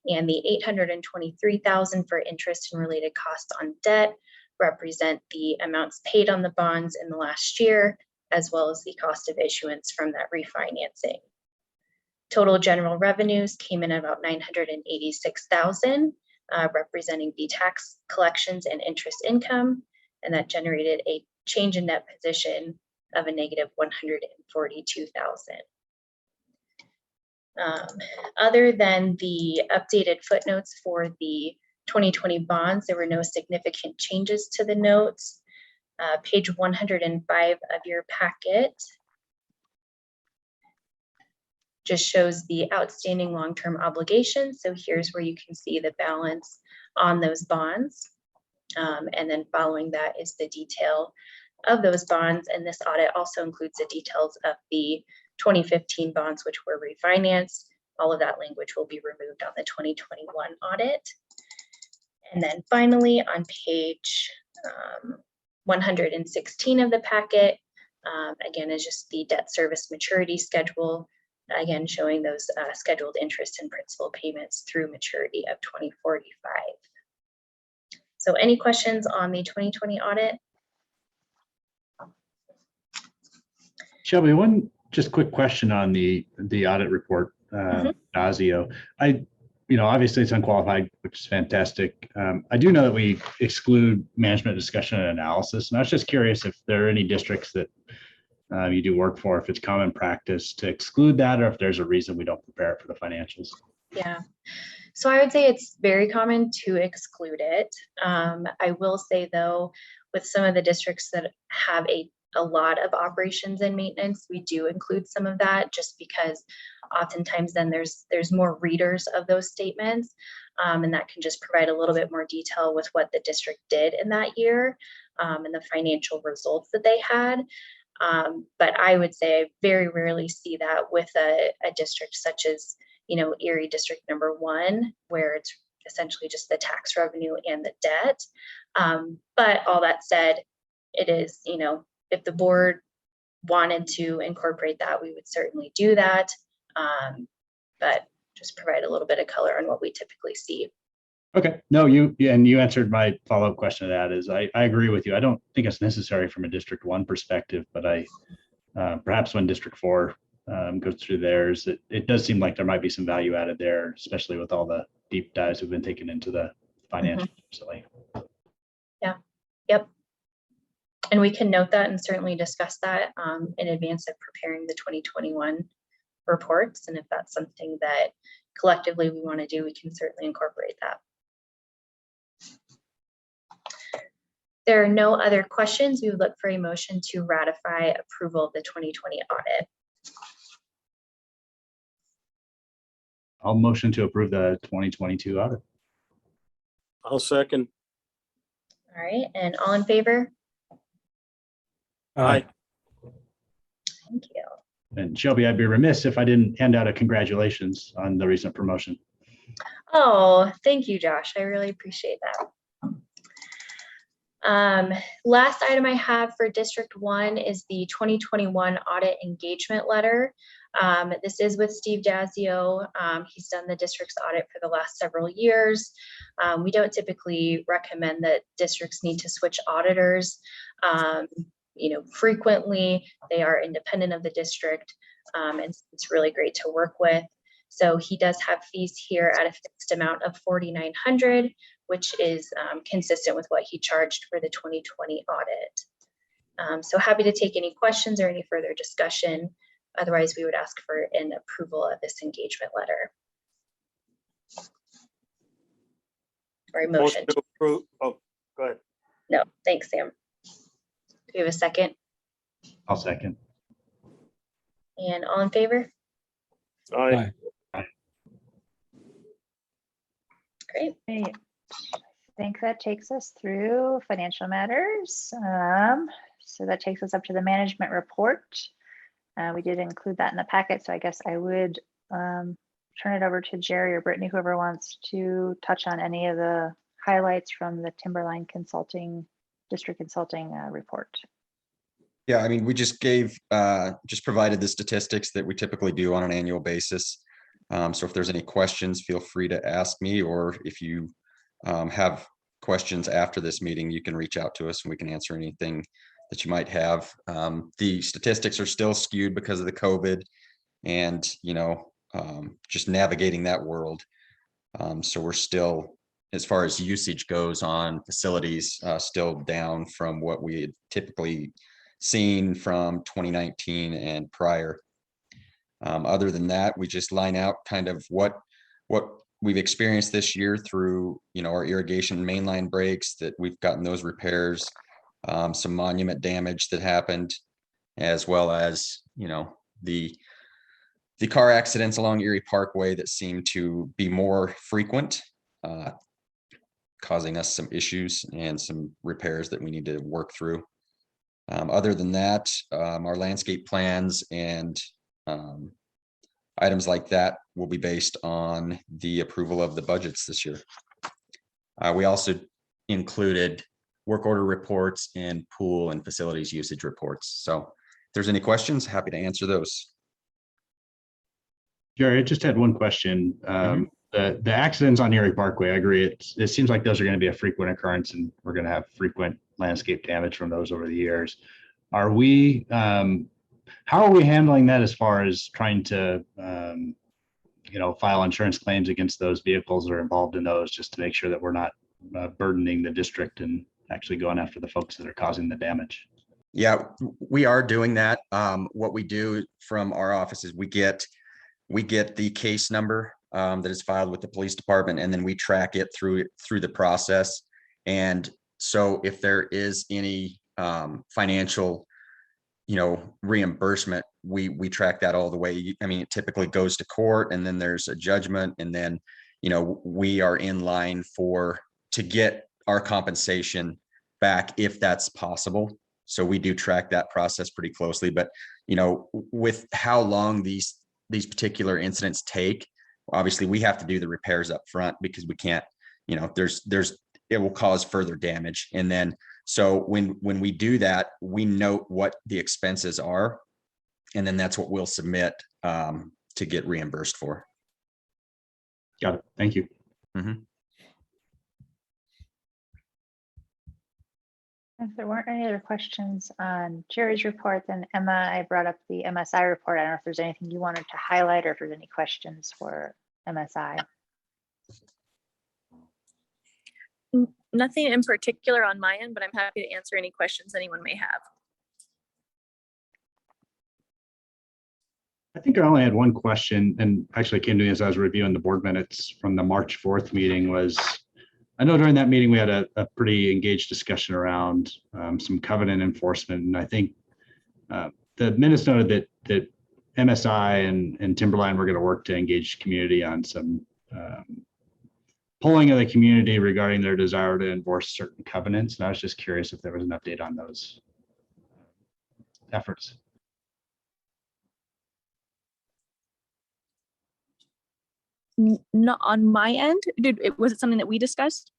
and the $823,000 for interest and related costs on debt represent the amounts paid on the bonds in the last year, as well as the cost of issuance from that refinancing. Total general revenues came in at about $986,000, representing the tax collections and interest income, and that generated a change in net position of a negative $142,000. Other than the updated footnotes for the 2020 bonds, there were no significant changes to the notes. Page 105 of your packet just shows the outstanding long-term obligations. So here's where you can see the balance on those bonds. And then following that is the detail of those bonds. And this audit also includes the details of the 2015 bonds, which were refinanced. All of that language will be removed on the 2021 audit. And then finally on page 116 of the packet, again, is just the debt service maturity schedule, again, showing those scheduled interest and principal payments through maturity of 2045. So any questions on the 2020 audit? Shelby, one just quick question on the audit report, Nazio. Obviously it's unqualified, which is fantastic. I do know that we exclude management discussion and analysis, and I was just curious if there are any districts that you do work for, if it's common practice to exclude that, or if there's a reason we don't prepare it for the financials. Yeah, so I would say it's very common to exclude it. I will say though, with some of the districts that have a lot of operations and maintenance, we do include some of that just because oftentimes then there's more readers of those statements, and that can just provide a little bit more detail with what the district did in that year and the financial results that they had. But I would say I very rarely see that with a district such as, Erie District number 1, where it's essentially just the tax revenue and the debt. But all that said, it is, if the board wanted to incorporate that, we would certainly do that. But just provide a little bit of color on what we typically see. Okay, no, you answered my follow-up question to that. Is I agree with you. I don't think it's necessary from a District 1 perspective, but perhaps when District 4 goes through theirs, it does seem like there might be some value added there, especially with all the deep dives we've been taking into the financials recently. Yeah, yep. And we can note that and certainly discuss that in advance of preparing the 2021 reports. And if that's something that collectively we want to do, we can certainly incorporate that. There are no other questions. We would look for a motion to ratify approval of the 2020 audit. I'll motion to approve the 2022 audit. I'll second. All right, and all in favor? Aye. Thank you. And Shelby, I'd be remiss if I didn't hand out a congratulations on the recent promotion. Oh, thank you, Josh. I really appreciate that. Last item I have for District 1 is the 2021 audit engagement letter. This is with Steve Dazio. He's done the district's audit for the last several years. We don't typically recommend that districts need to switch auditors. Frequently they are independent of the district, and it's really great to work with. So he does have fees here at a fixed amount of $4,900, which is consistent with what he charged for the 2020 audit. So happy to take any questions or any further discussion. Otherwise, we would ask for an approval of this engagement letter. Or a motion. To approve. Oh, go ahead. No, thanks, Sam. Do we have a second? I'll second. And all in favor? Aye. Great. Great. I think that takes us through financial matters. So that takes us up to the management report. We did include that in the packet, so I guess I would turn it over to Jerry or Brittany, whoever wants to touch on any of the highlights from the Timberline District Consulting report. Yeah, I mean, we just provided the statistics that we typically do on an annual basis. So if there's any questions, feel free to ask me, or if you have questions after this meeting, you can reach out to us and we can answer anything that you might have. The statistics are still skewed because of the COVID and, just navigating that world. So we're still, as far as usage goes on facilities, still down from what we had typically seen from 2019 and prior. Other than that, we just line out kind of what we've experienced this year through, our irrigation mainline breaks, that we've gotten those repairs, some monument damage that happened, as well as, the car accidents along Erie Parkway that seem to be more frequent, causing us some issues and some repairs that we need to work through. Other than that, our landscape plans and items like that will be based on the approval of the budgets this year. We also included work order reports and pool and facilities usage reports. So if there's any questions, happy to answer those. Jerry, I just had one question. The accidents on Erie Parkway, I agree. It seems like those are going to be a frequent occurrence, and we're going to have frequent landscape damage from those over the years. Are we, how are we handling that as far as trying to, file insurance claims against those vehicles that are involved in those, just to make sure that we're not burdening the district and actually going after the folks that are causing the damage? Yeah, we are doing that. What we do from our office is we get the case number that is filed with the police department, and then we track it through the process. And so if there is any financial, reimbursement, we track that all the way. I mean, it typically goes to court, and then there's a judgment, and then, we are in line to get our compensation back if that's possible. So we do track that process pretty closely. But, with how long these particular incidents take, obviously we have to do the repairs up front, because we can't, it will cause further damage. And then, so when we do that, we note what the expenses are, and then that's what we'll submit to get reimbursed for. Got it. Thank you. Mm-hmm. If there weren't any other questions on Jerry's report, then Emma, I brought up the MSI report. I don't know if there's anything you wanted to highlight or if there's any questions for MSI. Nothing in particular on my end, but I'm happy to answer any questions anyone may have. I think I only had one question, and actually came to me as I was reviewing the board minutes from the March 4th meeting. I know during that meeting we had a pretty engaged discussion around some covenant enforcement, and I think the minutes noted that MSI and Timberline were going to work to engage community on some polling of the community regarding their desire to enforce certain covenants. And I was just curious if there was an update on those efforts. Not on my end. Was it something that we discussed?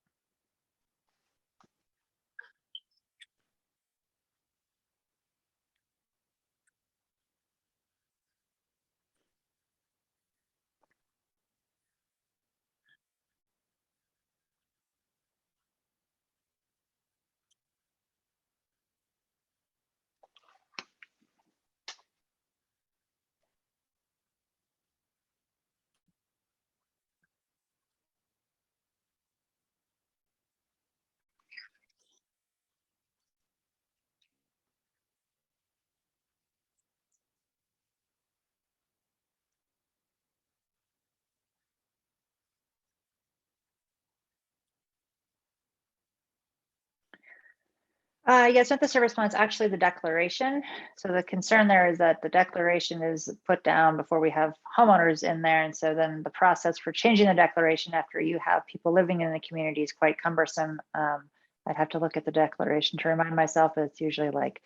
Yeah, it's not the service plan, it's actually the declaration. So the concern there is that the declaration is put down before we have homeowners in there. And so then the process for changing the declaration after you have people living in the community is quite cumbersome. I'd have to look at the declaration to remind myself that it's usually like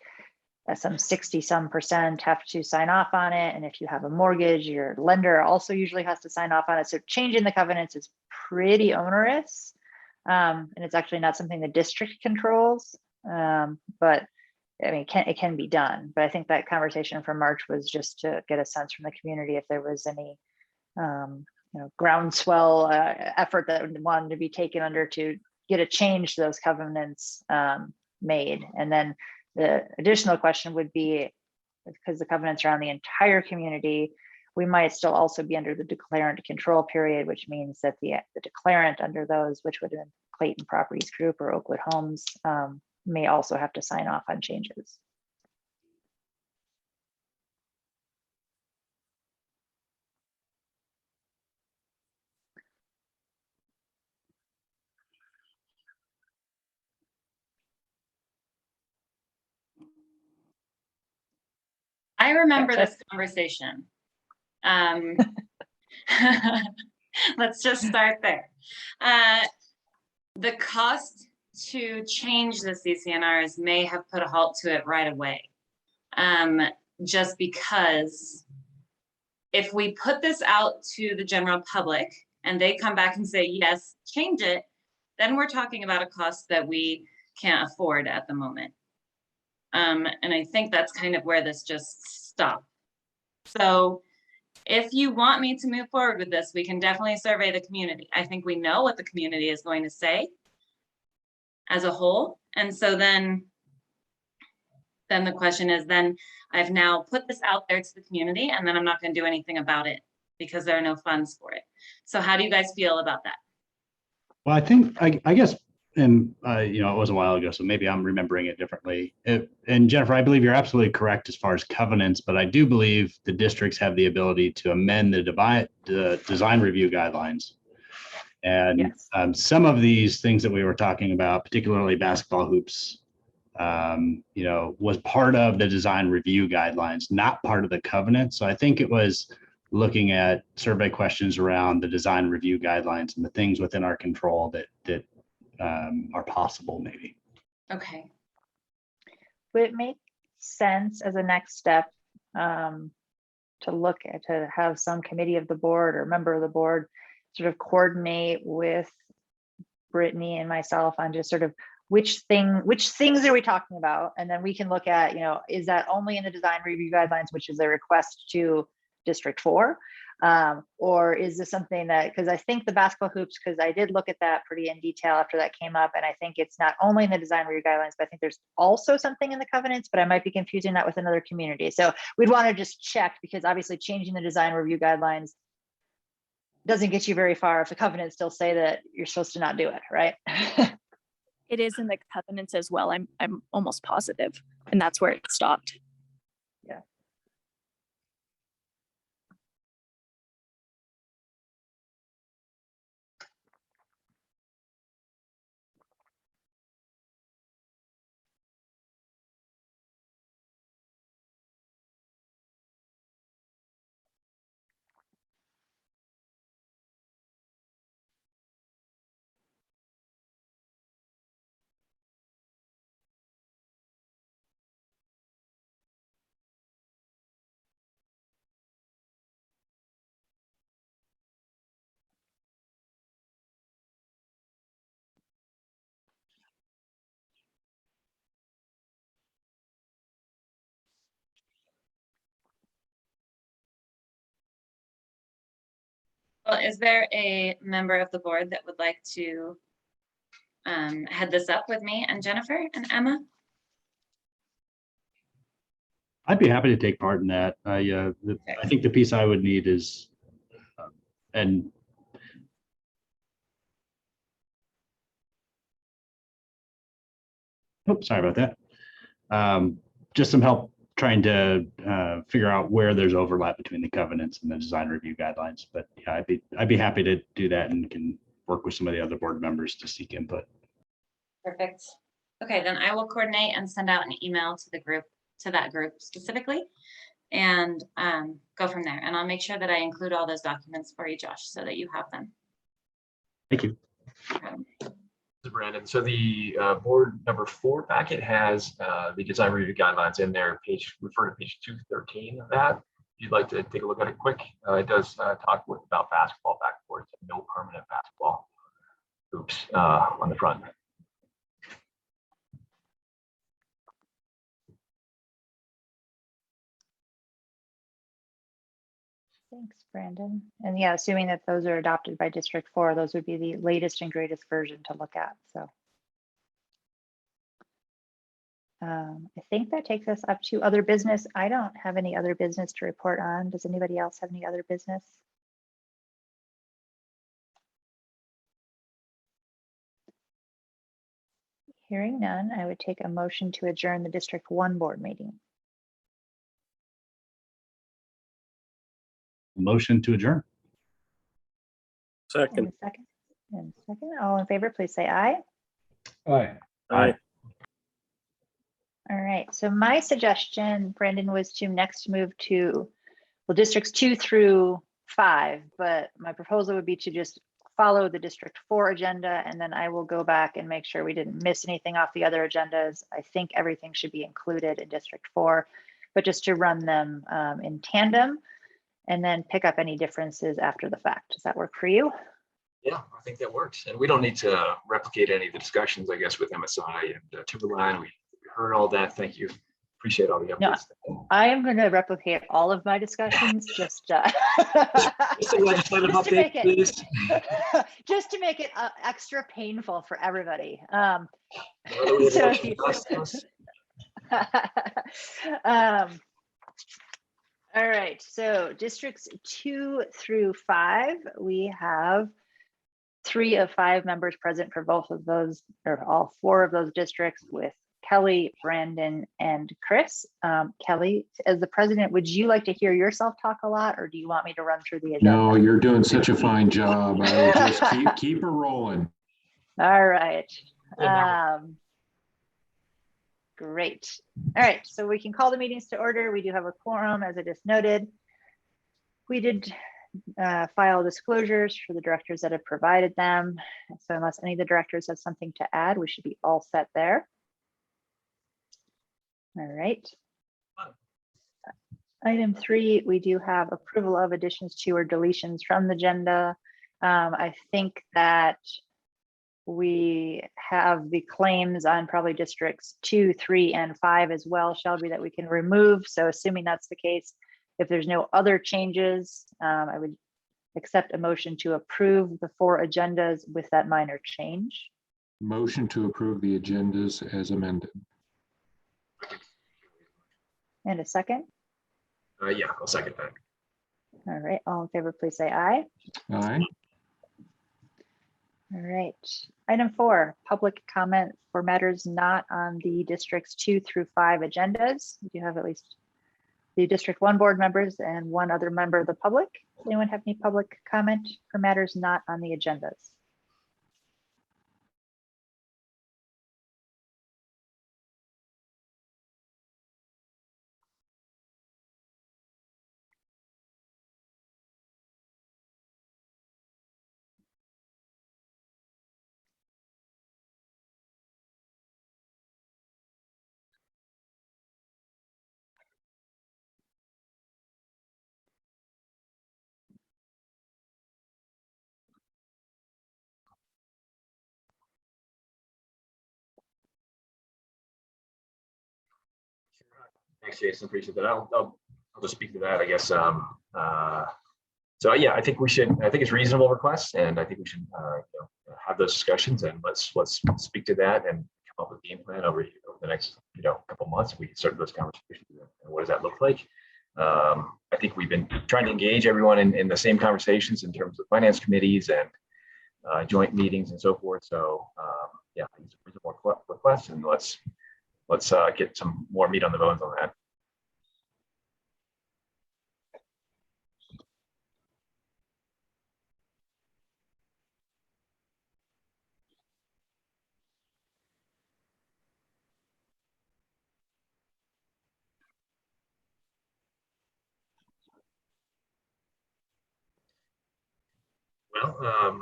some 60% have to sign off on it. And if you have a mortgage, your lender also usually has to sign off on it. So changing the covenants is pretty onerous. And it's actually not something the district controls. But I mean, it can be done. But I think that conversation from March was just to get a sense from the community if there was any, groundswell effort that wanted to be taken under to get a change to those covenants made. And then the additional question would be, because the covenants are on the entire community, we might still also be under the declarant control period, which means that the declarant under those, which would have been Clayton Properties Group or Oakwood Homes, may also have to sign off on changes. I remember Yeah, this conversation. Let's just start there. The cost to change the CCNRs may have put a halt to it right away. Just because if we put this out to the general public and they come back and say, yes, change it, then we're talking about a cost that we can't afford at the moment. And I think that's kind of where this just stopped. So if you want me to move forward with this, we can definitely survey the community. I think we know what the community is going to say as a whole. And so then the question is, then I've now put this out there to the community and then I'm not going to do anything about it because there are no funds for it. So how do you guys feel about that? Well, I think, I guess, and it was a while ago, so maybe I'm remembering it differently. And Jennifer, I believe you're absolutely correct as far as covenants, but I do believe the districts have the ability to amend the design review guidelines. And Yes. Some of these things that we were talking about, particularly basketball hoops, was part of the design review guidelines, not part of the covenant. So I think it was looking at survey questions around the design review guidelines and the things within our control that are possible, maybe. Okay. Would it make sense as a next step to have some committee of the board or member of the board sort of coordinate with Brittany and myself on just sort of which things are we talking about? And then we can look at, is that only in the design review guidelines, which is a request to District 4? Or is this something that, because I think the basketball hoops, because I did look at that pretty in detail after that came up, and I think it's not only in the design review guidelines, but I think there's also something in the covenants, but I might be confusing that with another community. So we'd want to just check, because obviously changing the design review guidelines doesn't get you very far if the covenants still say that you're supposed to not do it, right? It is in the covenants as well. I'm almost positive, and that's where it stopped. Yeah. Well, is there a member of the board that would like to head this up with me and Jennifer and Emma? I'd be happy to take part in that. I think the piece I would need is, sorry about that. Just some help trying to figure out where there's overlap between the covenants and the design review guidelines. But yeah, I'd be happy to do that and can work with some of the other board members to seek input. Perfect. Okay, then I will coordinate and send out an email to the group, to that group specifically, and go from there. And I'll make sure that I include all those documents for you, Josh, so that you have them. Thank you. This is Brandon. So the board number 4 packet has the design review guidelines in there. Refer to page 213 of that. If you'd like to take a look at it quick, it does talk about basketball backboards and no permanent basketball hoops on the front. Thanks, Brandon. And yeah, assuming that those are adopted by District 4, those would be the latest and greatest version to look at. So I think that takes us up to other business. I don't have any other business to report on. Does anybody else have any other business? Hearing none, I would take a motion to adjourn the District 1 board meeting. Motion to adjourn. And Second. a second. And a second. All in favor, please say aye. Aye. Aye. All right. So my suggestion, Brandon, was to next move to, well, districts 2 through 5, but my proposal would be to just follow the District 4 agenda, and then I will go back and make sure we didn't miss anything off the other agendas. I think everything should be included in District 4, but just to run them in tandem and then pick up any differences after the fact. Does that work for you? Yeah, I think that works. And we don't need to replicate any of the discussions, I guess, with MSI and Timberline. We heard all that. Thank you. Appreciate all the updates. No, I am going to replicate all of my discussions, just Just a legislative update, please. just to make it extra painful for everybody. Now that we have So election if you- process, All right, so districts 2 through 5, we have 3 of 5 members present for both of those, or all 4 of those districts, with Kelly, Brandon, and Chris. Kelly, as the president, would you like to hear yourself talk a lot, or do you want me to run through the agenda? No, you're doing such a fine job. I would just keep her rolling. All right. Great. All right, so we can call the meetings to order. We do have a quorum, as I just noted. We did file disclosures for the directors that have provided them. So unless any of the directors have something to add, we should be all set there. All right. Item 3, we do have approval of additions to or deletions from the agenda. I think that we have the claims on probably districts 2, 3, and 5 as well, Shelby, that we can remove. So assuming that's the case, if there's no other changes, I would accept a motion to approve the 4 agendas with that minor change. Motion to approve the agendas as amended. And a second. yeah, I'll second that. All right, all in favor, please say aye. Aye. All right. Item 4, public comment for matters not on the districts 2 through 5 agendas. We do have at least the District 1 board members and 1 other member of the public. Does anyone have any public comment for matters not on the agendas? Thanks, Jason. Appreciate that. I'll just speak to that, I guess. So yeah, I think it's reasonable request, and I think we should have those discussions, and let's speak to that and come up with a game plan over the next couple months. We can start those conversations. And what does that look like? I think we've been trying to engage everyone in the same conversations in terms of finance committees and joint meetings and so forth. So yeah, it's a reasonable request, and let's get some more meat on the bones on that. Well,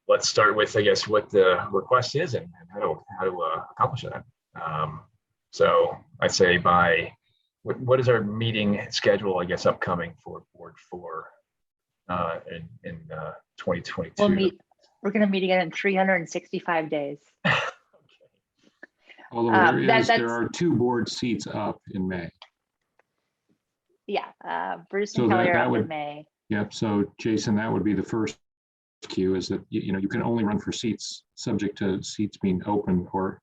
let's start with, I guess, what the request is and how to accomplish that. So I'd say by what is our meeting schedule, I guess, upcoming for Board 4 in 2022? We're going to meet again in 365 days. Although there are 2 board seats up in May. Yeah, Bruce So and Kelly are that up would- in May. Yep. So Jason, that would be the first cue, is that, you know, you can only run for seats subject to seats being open or.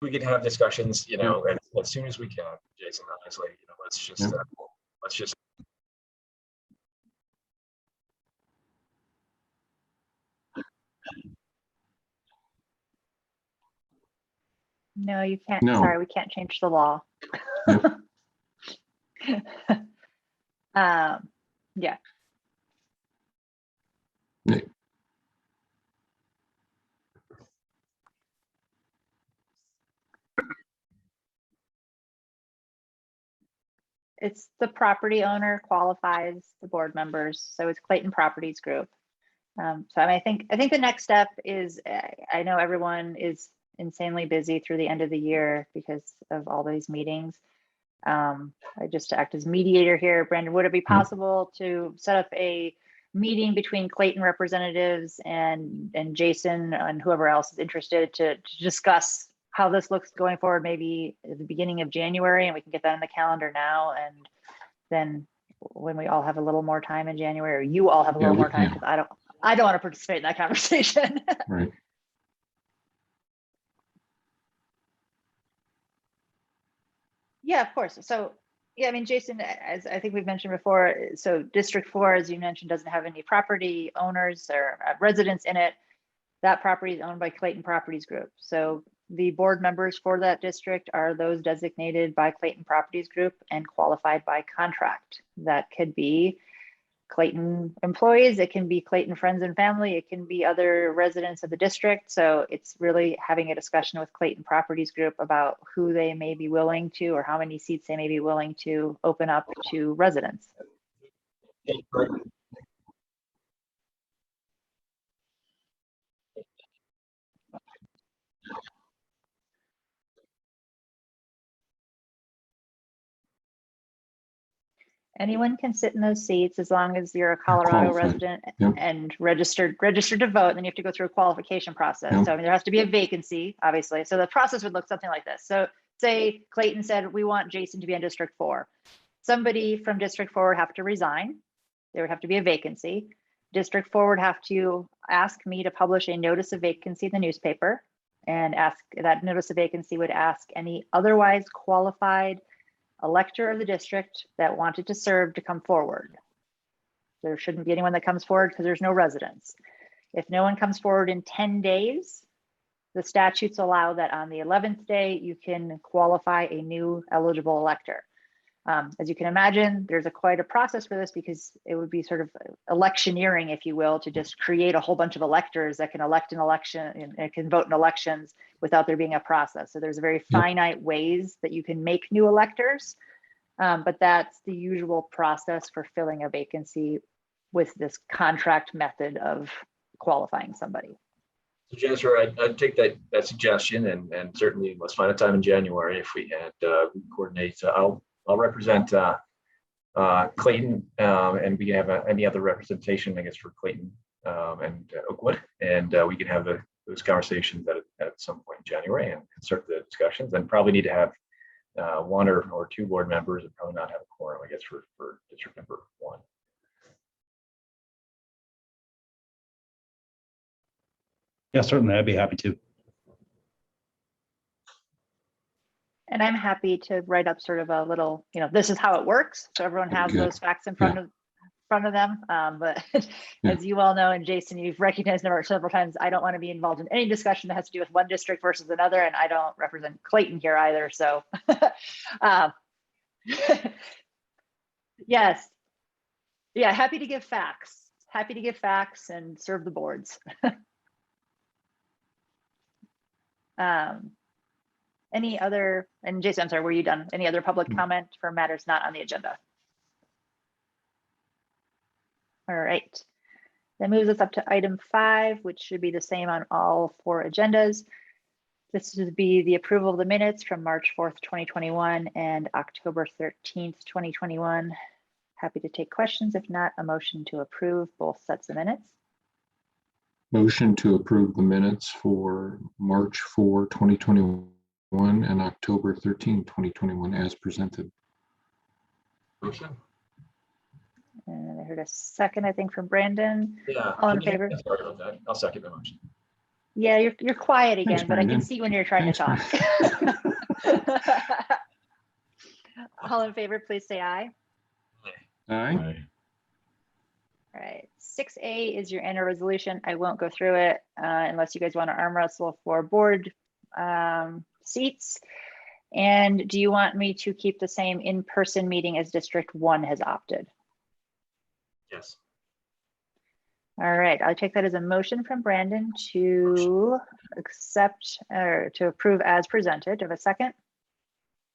We could have discussions, you know, as soon as we can, Jason, honestly, you know, let's just No, you can't. No. Sorry, we can't change the law. Yep. Yeah. Yeah. It's the property owner qualifies the board members, so it's Clayton Properties Group. So I think the next step is, I know everyone is insanely busy through the end of the year because of all these meetings. Just to act as mediator here, Brandon, would it be possible to set up a meeting between Clayton representatives and Jason and whoever else is interested to discuss how this looks going forward, maybe at the beginning of January, and we can get that on the calendar now, and then when we all have a little more time in January, or you all have a little more time, because I don't want to participate in that conversation. Right. Yeah, of course. So, yeah, I mean, Jason, as I think we've mentioned before, so District 4, as you mentioned, doesn't have any property owners or residents in it. That property is owned by Clayton Properties Group. So the board members for that district are those designated by Clayton Properties Group and qualified by contract. That could be Clayton employees, it can be Clayton friends and family, it can be other residents of the district. So it's really having a discussion with Clayton Properties Group about who they may be willing to, or how many seats they may be willing to open up to residents. Anyone can sit in those seats as long as you're a Colorado Qualified. resident Yep. and registered to vote. And then you have to go through a qualification process. Yep. So I mean, there has to be a vacancy, obviously. So the process would look something like this. So say Clayton said, we want Jason to be on District 4. Somebody from District 4 would have to resign. There would have to be a vacancy. District 4 would have to ask me to publish a notice of vacancy in the newspaper, and ask that notice of vacancy would ask any otherwise qualified elector of the district that wanted to serve to come forward. There shouldn't be anyone that comes forward because there's no residents. If no one comes forward in 10 days, the statutes allow that on the 11th day, you can qualify a new eligible elector. As you can imagine, there's quite a process for this, because it would be sort of electioneering, if you will, to just create a whole bunch of electors that can elect an election and can vote in elections without there being a process. So there's very finite ways that you can make new electors, but that's the usual process for filling a vacancy with this contract method of qualifying somebody. So Jennifer, I'd take that suggestion, and certainly let's find a time in January if we coordinate. I'll represent Clayton, and we can have any other representation, I guess, for Clayton and Oakwood, and we can have those conversations at some point in January and start the discussions. And probably need to have one or two board members, and probably not have a quorum, I guess, for district number 1. Yeah, certainly. I'd be happy to. And I'm happy to write up sort of a little, this is how it works. So everyone has Good. those facts in front of them. But as you all know, and Jason, you've recognized several times, I don't want to be involved in any discussion that has to do with one district versus another. And I don't represent Clayton here either. So yes. Yeah, happy to give facts. Happy to give facts and serve the boards. Any other, and Jason, I'm sorry, were you done? Any other public comment for matters not on the agenda? All right. That moves us up to item 5, which should be the same on all 4 agendas. This would be the approval of the minutes from March 4th, 2021 and October 13th, 2021. Happy to take questions. If not, a motion to approve both sets of minutes. Motion to approve the minutes for March 4, 2021 and October 13, 2021 as presented. Motion? And I heard a second, I think, from Brandon. Yeah. All in favor? Sorry about that. I'll second the motion. Yeah, you're quiet again, Thanks, but I can Brandon. see when you're trying Thanks, to talk. All in favor, please say aye. Aye. All right, 6A is your annual resolution. I won't go through it unless you guys want to arm wrestle for board seats. And do you want me to keep the same in-person meeting as District 1 has opted? Yes. All right, I'll take that as a motion from Brandon to accept or to approve as presented. Do I have a second?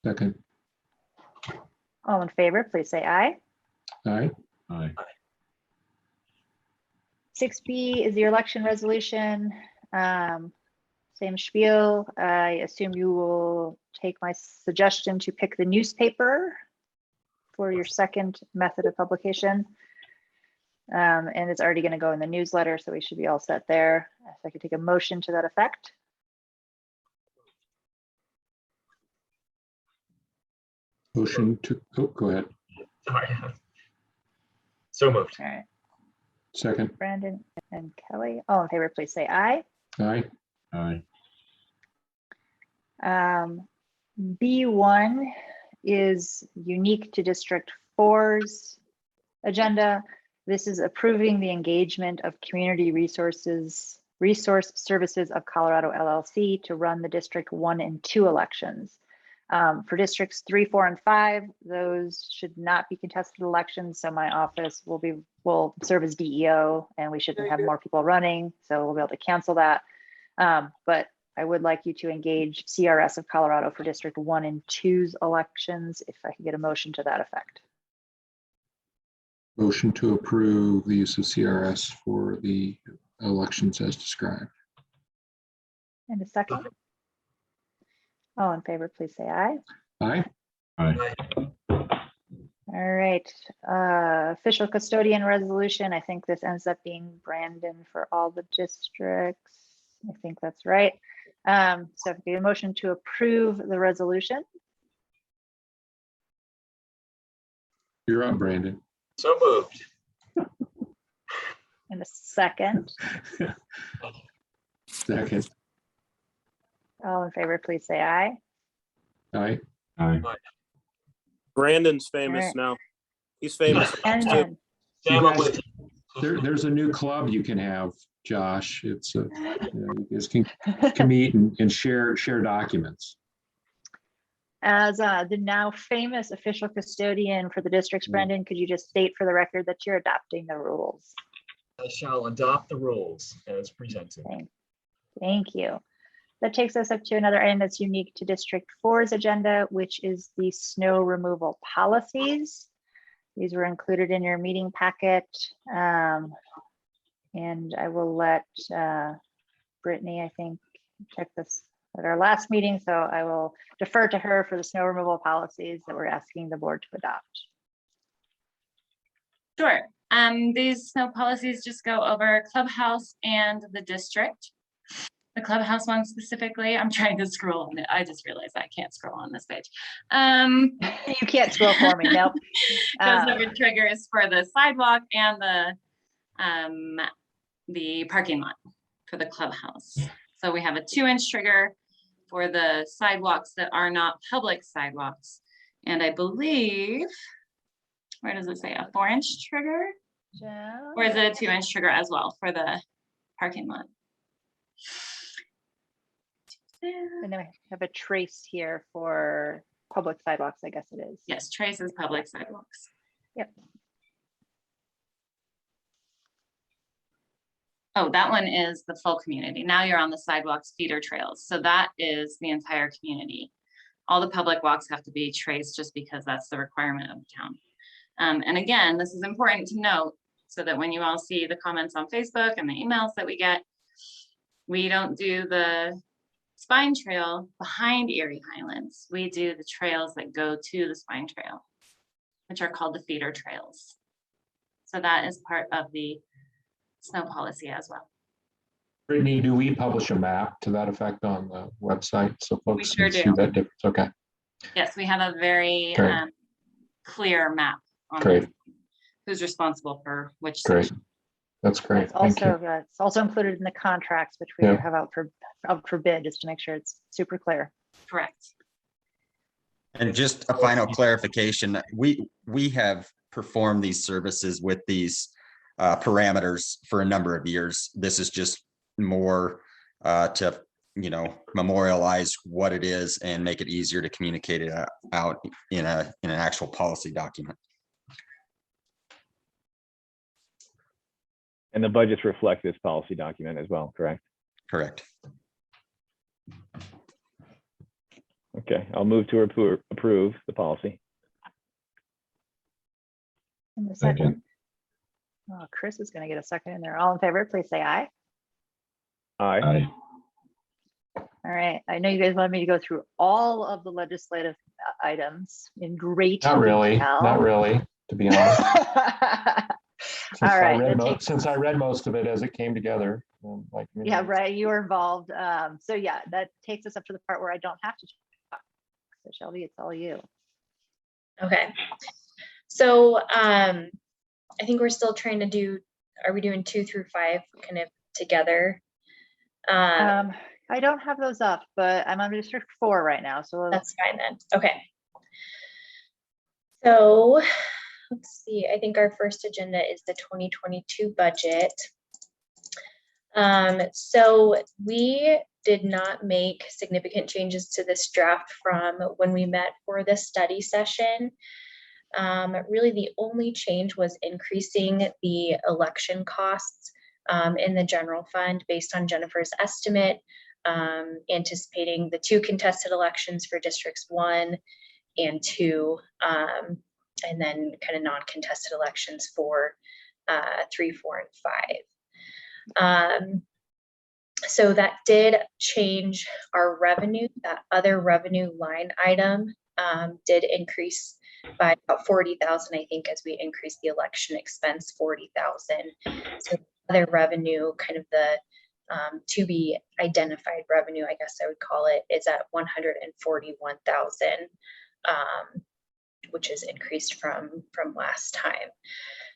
Second. All in favor, please say aye. Aye. Aye. 6B is the election resolution. Same spiel. I assume you will take my suggestion to pick the newspaper for your second method of publication. And it's already going to go in the newsletter, so we should be all set there. If I could take a motion to that effect. Motion to, oh, go ahead. Sorry. So moved. All right, Second. Brandon and Kelly, all in favor, please say aye. Aye. Aye. B1 is unique to District 4's agenda. This is approving the engagement of Community Resource Services of Colorado LLC to run the District 1 and 2 elections. For districts 3, 4, and 5, those should not be contested elections. So my office will serve as DEO, and we shouldn't have more people running. So we'll be able to cancel that. But I would like you to engage CRS of Colorado for District 1 and 2's elections, if I could get a motion to that effect. Motion to approve the use of CRS for the elections as described. And a second. All in favor, please say aye. Aye. Aye. All right, official custodian resolution. I think this ends up being Brandon for all the districts. I think that's right. So if you get a motion to approve the resolution. You're up, Brandon. So moved. In a second. Second. All in favor, please say aye. Aye. Aye. Brandon's famous Right. now. He's famous. And too. then, Sam, I'm with you. There's a new club you can have, Josh. It's a, you guys can meet and share documents. as the now famous official custodian for the districts, Brendan, could you just state for the record that you're adopting the rules? I shall adopt the rules as presented. Thank you. That takes us up to another item that's unique to District 4's agenda, which is the snow removal policies. These were included in your meeting packet. And I will let Brittany, I think, check this at our last meeting. So I will defer to her for the snow removal policies that we're asking the board to adopt. Sure. These snow policies just go over clubhouse and the district. The clubhouse one specifically, I'm trying to scroll on it. I just realized I can't scroll on this page. You can't scroll for me, nope. Goes over triggers for the sidewalk and the parking lot for the clubhouse. So we have a 2-inch trigger for the sidewalks that are not public sidewalks. And I believe, where does it say, a 4-inch trigger? Or is it a 2-inch trigger as well for the parking lot? And then I have a trace here for public sidewalks, I guess it is. Yes, trace is public sidewalks. Yep. Oh, that one is the full community. Now you're on the sidewalks, feeder trails. So that is the entire community. All the public walks have to be traced just because that's the requirement of the town. And again, this is important to note so that when you all see the comments on Facebook and the emails that we get, we don't do the spine trail behind Erie Highlands. We do the trails that go to the spine trail, which are called the feeder trails. So that is part of the snow policy as well. Brittany, do we publish a map to that effect on the website so folks sure can see do. that difference? Okay, Yes, we have a very Great. clear map on Great. who's responsible for which great. section. That's great. It's Thank you. also, it's also included in the contracts, which we Yeah. have out for bid, just to make sure it's super clear. Correct. And just a final clarification, we have performed these services with these parameters for a number of years. This is just more to, memorialize what it is and make it easier to communicate it out in an actual policy document. And the budgets reflect this policy document as well, correct? Correct. Okay, I'll move to approve the policy. In the Second. second. Oh, Chris is going to get a second in there. All in favor, please say aye. Aye. Aye. All right. I know you guys wanted me to go through all of the legislative items in great Not really, detail. not really, to be honest. All right, that Since I read most of it as it came together. Yeah, right. You were involved. So yeah, that takes us up to the part where I don't have to talk. So Shelby, it's all you. Okay. So I think we're still trying to do, are we doing 2 through 5 kind of together? I don't have those up, but I'm on District 4 right now. So That's fine then. Okay. So let's see. I think our first agenda is the 2022 budget. So we did not make significant changes to this draft from when we met for the study session. Really, the only change was increasing the election costs in the general fund based on Jennifer's estimate, anticipating the 2 contested elections for districts 1 and 2, and then kind of non-contested elections for 3, 4, and 5. So that did change our revenue. That other revenue line item did increase by about 40,000, I think, as we increased the election expense 40,000. So other revenue, kind of the to be identified revenue, I guess I would call it, is at 141,000, which is increased from last time.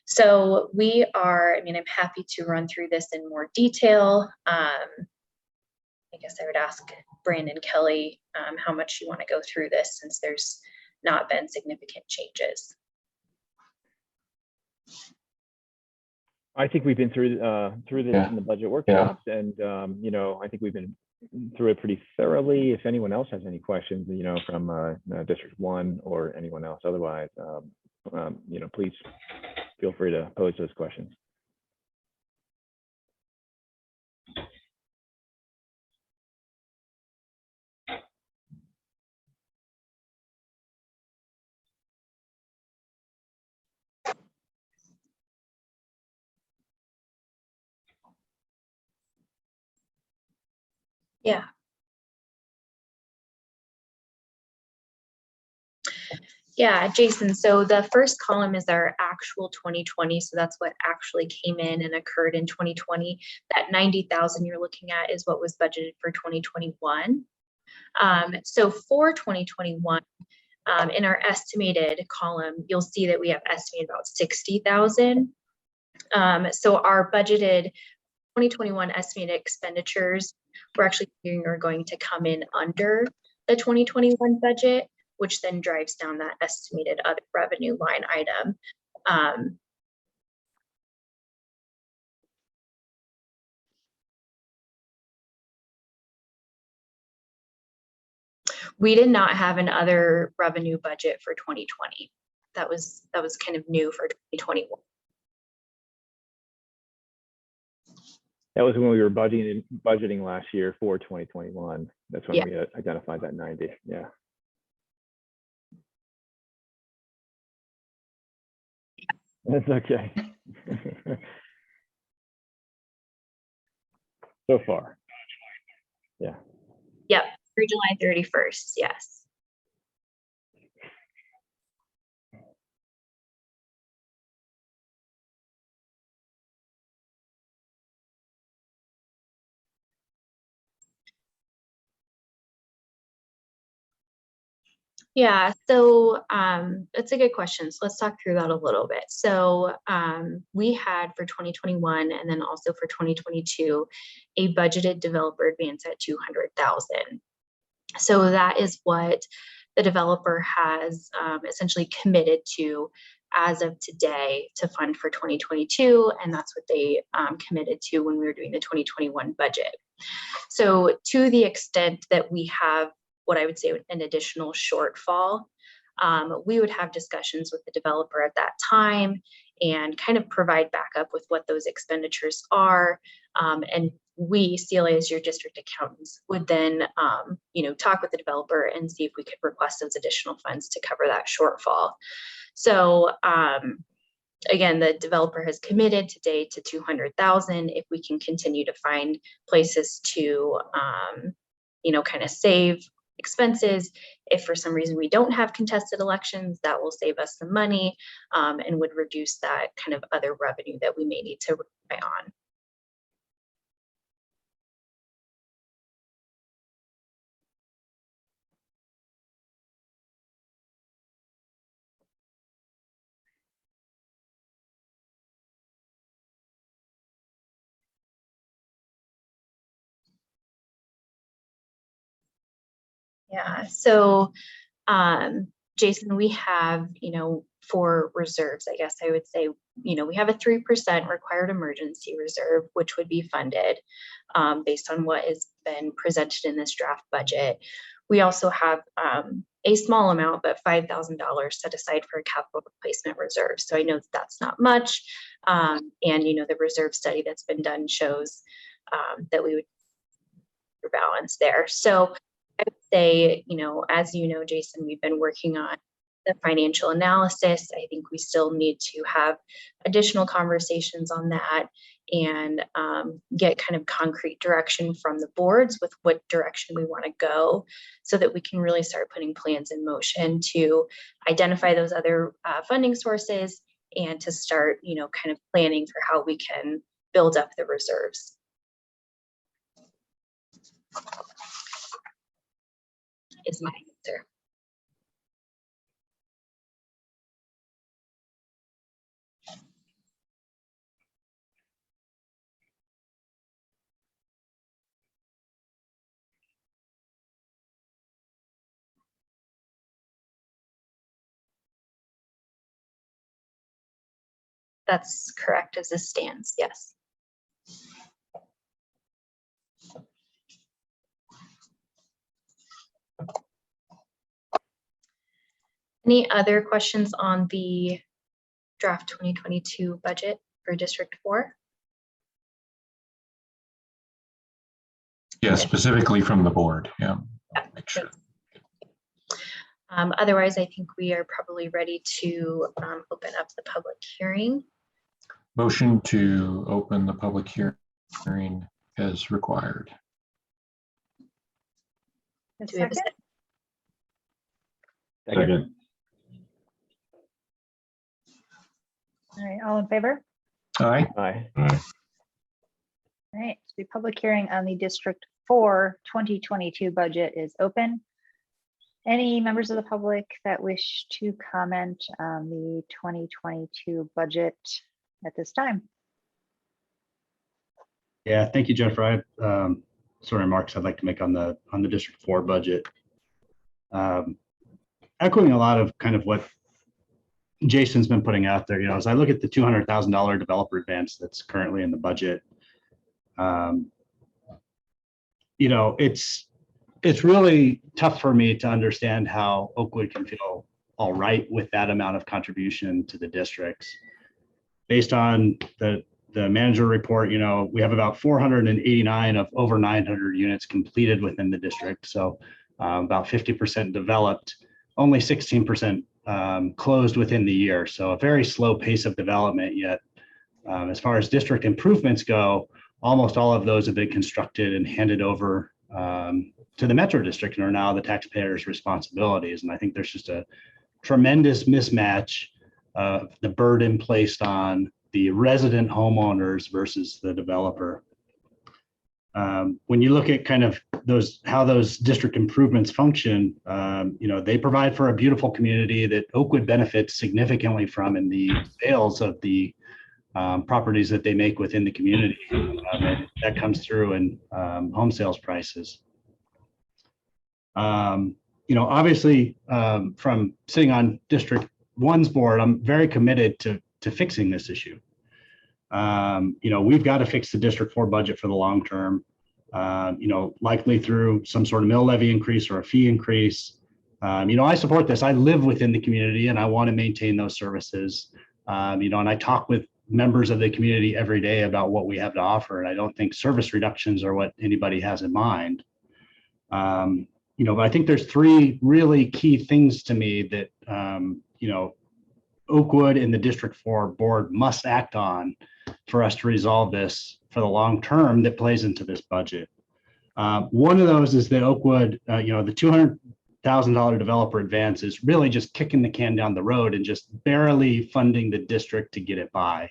So we are, I'm happy to run through this in more detail. I guess I would ask Brandon Kelly how much you want to go through this, since there's not been significant changes. I think we've been through this in the budget workshops, and I think we've been through it pretty thoroughly. If anyone else has any questions, from District 1 or anyone else, otherwise, please feel free to pose those questions. Yeah. Yeah, Jason, so the first column is our actual 2020. So that's what actually came in and occurred in 2020. That 90,000 you're looking at is what was budgeted for 2021. So for 2021, in our estimated column, you'll see that we have estimated about 60,000. So our budgeted 2021 estimated expenditures, we're actually are going to come in under the 2021 budget, which then drives down that estimated other revenue line item. We did not have an other revenue budget for 2020. That was kind of new for 2021. That was when we were budgeting last year for 2021. That's when Yeah. we identified that 90. Yeah. That's okay. So far. Yeah. Yep, through July 31st, yes. Yeah, so that's a good question. So let's talk through that a little bit. So we had for 2021 and then also for 2022 a budgeted developer advance at 200,000. So that is what the developer has essentially committed to as of today to fund for 2022, and that's what they committed to when we were doing the 2021 budget. So to the extent that we have what I would say an additional shortfall, we would have discussions with the developer at that time and kind of provide backup with what those expenditures are. And we, CLA as your district accountants, would then talk with the developer and see if we could request those additional funds to cover that shortfall. So again, the developer has committed today to 200,000. If we can continue to find places to kind of save expenses, if for some reason we don't have contested elections, that will save us some money and would reduce that kind of other revenue that we may need to rely on. Yeah, so Jason, we have, for reserves, I guess I would say, we have a 3% required emergency reserve, which would be funded based on what has been presented in this draft budget. We also have a small amount, but $5,000 set aside for a capital replacement reserve. So I know that's not much. And, the reserve study that's been done shows that we would balance there. So I would say, as you know, Jason, we've been working on the financial analysis. I think we still need to have additional conversations on that and get kind of concrete direction from the boards with what direction we want to go so that we can really start putting plans in motion to identify those other funding sources and to start, kind of planning for how we can build up the reserves. Is my answer. That's correct as this stands, yes. Any other questions on the draft 2022 budget for District 4? Yeah, specifically from the board. Yeah. Make sure. Otherwise, I think we are probably ready to open up the public hearing. Motion to open the public hearing as required. Do we have a second? Second. All right, all in favor? Aye. Aye. All right, so the public hearing on the District 4 2022 budget is open. Any members of the public that wish to comment on the 2022 budget at this time? Yeah, thank you, Jennifer. I have some remarks I'd like to make on the District 4 budget. Echoing a lot of kind of what Jason's been putting out there, as I look at the $200,000 developer advance that's currently in the budget, it's really tough for me to understand how Oakwood can feel all right with that amount of contribution to the districts based on the the manager report, you know, we have about 489 of over 900 units completed within the district. So about 50% developed, only 16% closed within the year. So a very slow pace of development, yet as far as district improvements go, almost all of those have been constructed and handed over to the Metro District and are now the taxpayers' responsibilities. And I think there's just a tremendous mismatch of the burden placed on the resident homeowners versus the developer. When you look at kind of how those district improvements function, you know, they provide for a beautiful community that Oakwood benefits significantly from in the sales of the properties that they make within the community. And that comes through in home sales prices. You know, obviously, from sitting on District 1's board, I'm very committed to fixing this issue. You know, we've got to fix the District 4 budget for the long term, you know, likely through some sort of mill levy increase or a fee increase. You know, I support this. I live within the community and I want to maintain those services. You know, and I talk with members of the community every day about what we have to offer. And I don't think service reductions are what anybody has in mind. You know, but I think there's three really key things to me that, you know, Oakwood and the District 4 board must act on for us to resolve this for the long term that plays into this budget. One of those is that Oakwood, you know, the $200,000 developer advance is really just kicking the can down the road and just barely funding the district to get it by.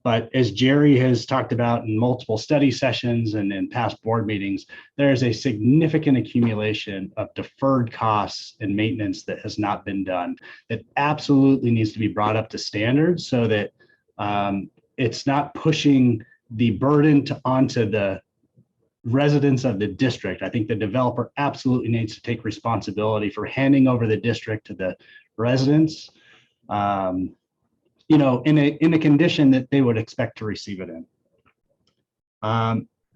But as Jerry has talked about in multiple study sessions and in past board meetings, there is a significant accumulation of deferred costs and maintenance that has not been done that absolutely needs to be brought up to standards so that it's not pushing the burden onto the residents of the district. I think the developer absolutely needs to take responsibility for handing over the district to the residents. You know, in a condition that they would expect to receive it in.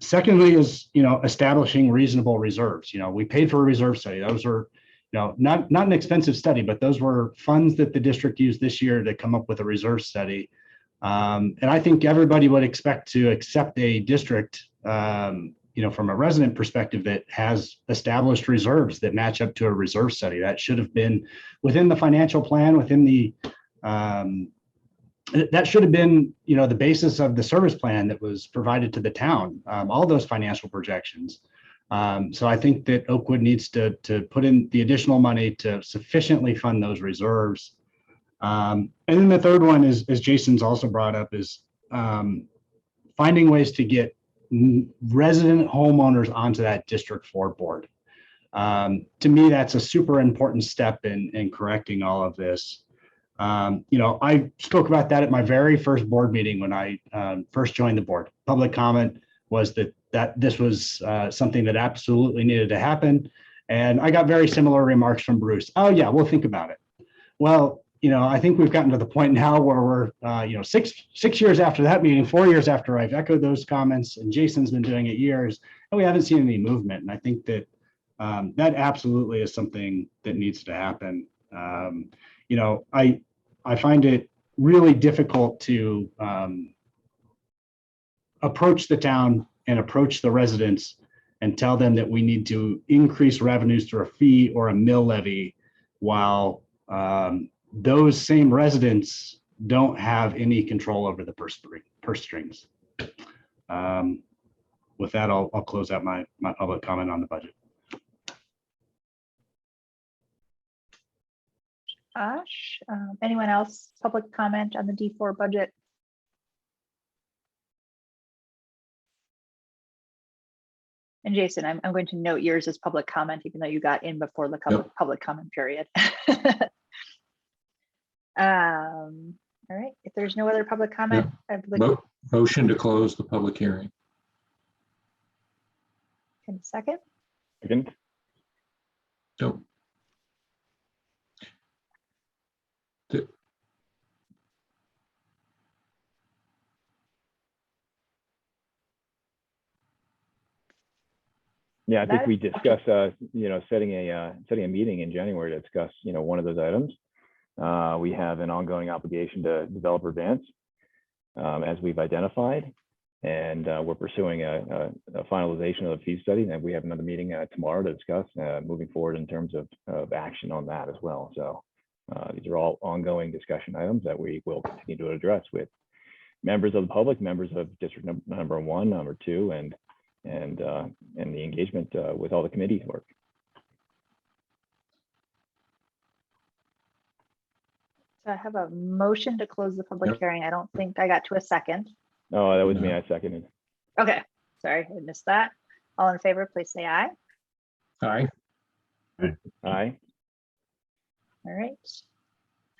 Secondly is, you know, establishing reasonable reserves. You know, we paid for a reserve study. Those are, you know, not an expensive study, but those were funds that the district used this year to come up with a reserve study. And I think everybody would expect to accept a district, you know, from a resident perspective that has established reserves that match up to a reserve study. That should have been within the financial plan, within the that should have been, you know, the basis of the service plan that was provided to the town, all those financial projections. So I think that Oakwood needs to put in the additional money to sufficiently fund those reserves. And then the third one is, as Jason's also brought up, is finding ways to get resident homeowners onto that District 4 board. To me, that's a super important step in correcting all of this. You know, I spoke about that at my very first board meeting when I first joined the board. Public comment was that this was something that absolutely needed to happen. And I got very similar remarks from Bruce. Oh yeah, we'll think about it. Well, you know, I think we've gotten to the point now where we're, you know, six years after that meeting, 4 years after I've echoed those comments, and Jason's been doing it years, and we haven't seen any movement. And I think that that absolutely is something that needs to happen. You know, I find it really difficult to approach the town and approach the residents and tell them that we need to increase revenues through a fee or a mill levy while those same residents don't have any control over the purse strings. With that, I'll close out my public comment on the budget. Josh, anyone else public comment on the D4 budget? And Jason, I'm going to note yours as public comment, even though you got in before the public comment period. All right, if there's no other public comment, Motion to close the public hearing. In a second. Second. So. Yeah, I think we discussed, you know, setting a meeting in January to discuss, you know, one of those items. We have an ongoing obligation to developer advance. as we've identified. And we're pursuing a finalization of the fee study, and we have another meeting tomorrow to discuss moving forward in terms of action on that as well. So these are all ongoing discussion items that we will continue to address with members of the public, members of district number 1, number 2, and the engagement with all the committee work. So I have a motion to close the public hearing. I don't think I got to a second. Oh, that was me. I seconded. Okay, sorry, I missed that. All in favor, please say aye. Aye. Aye. All right.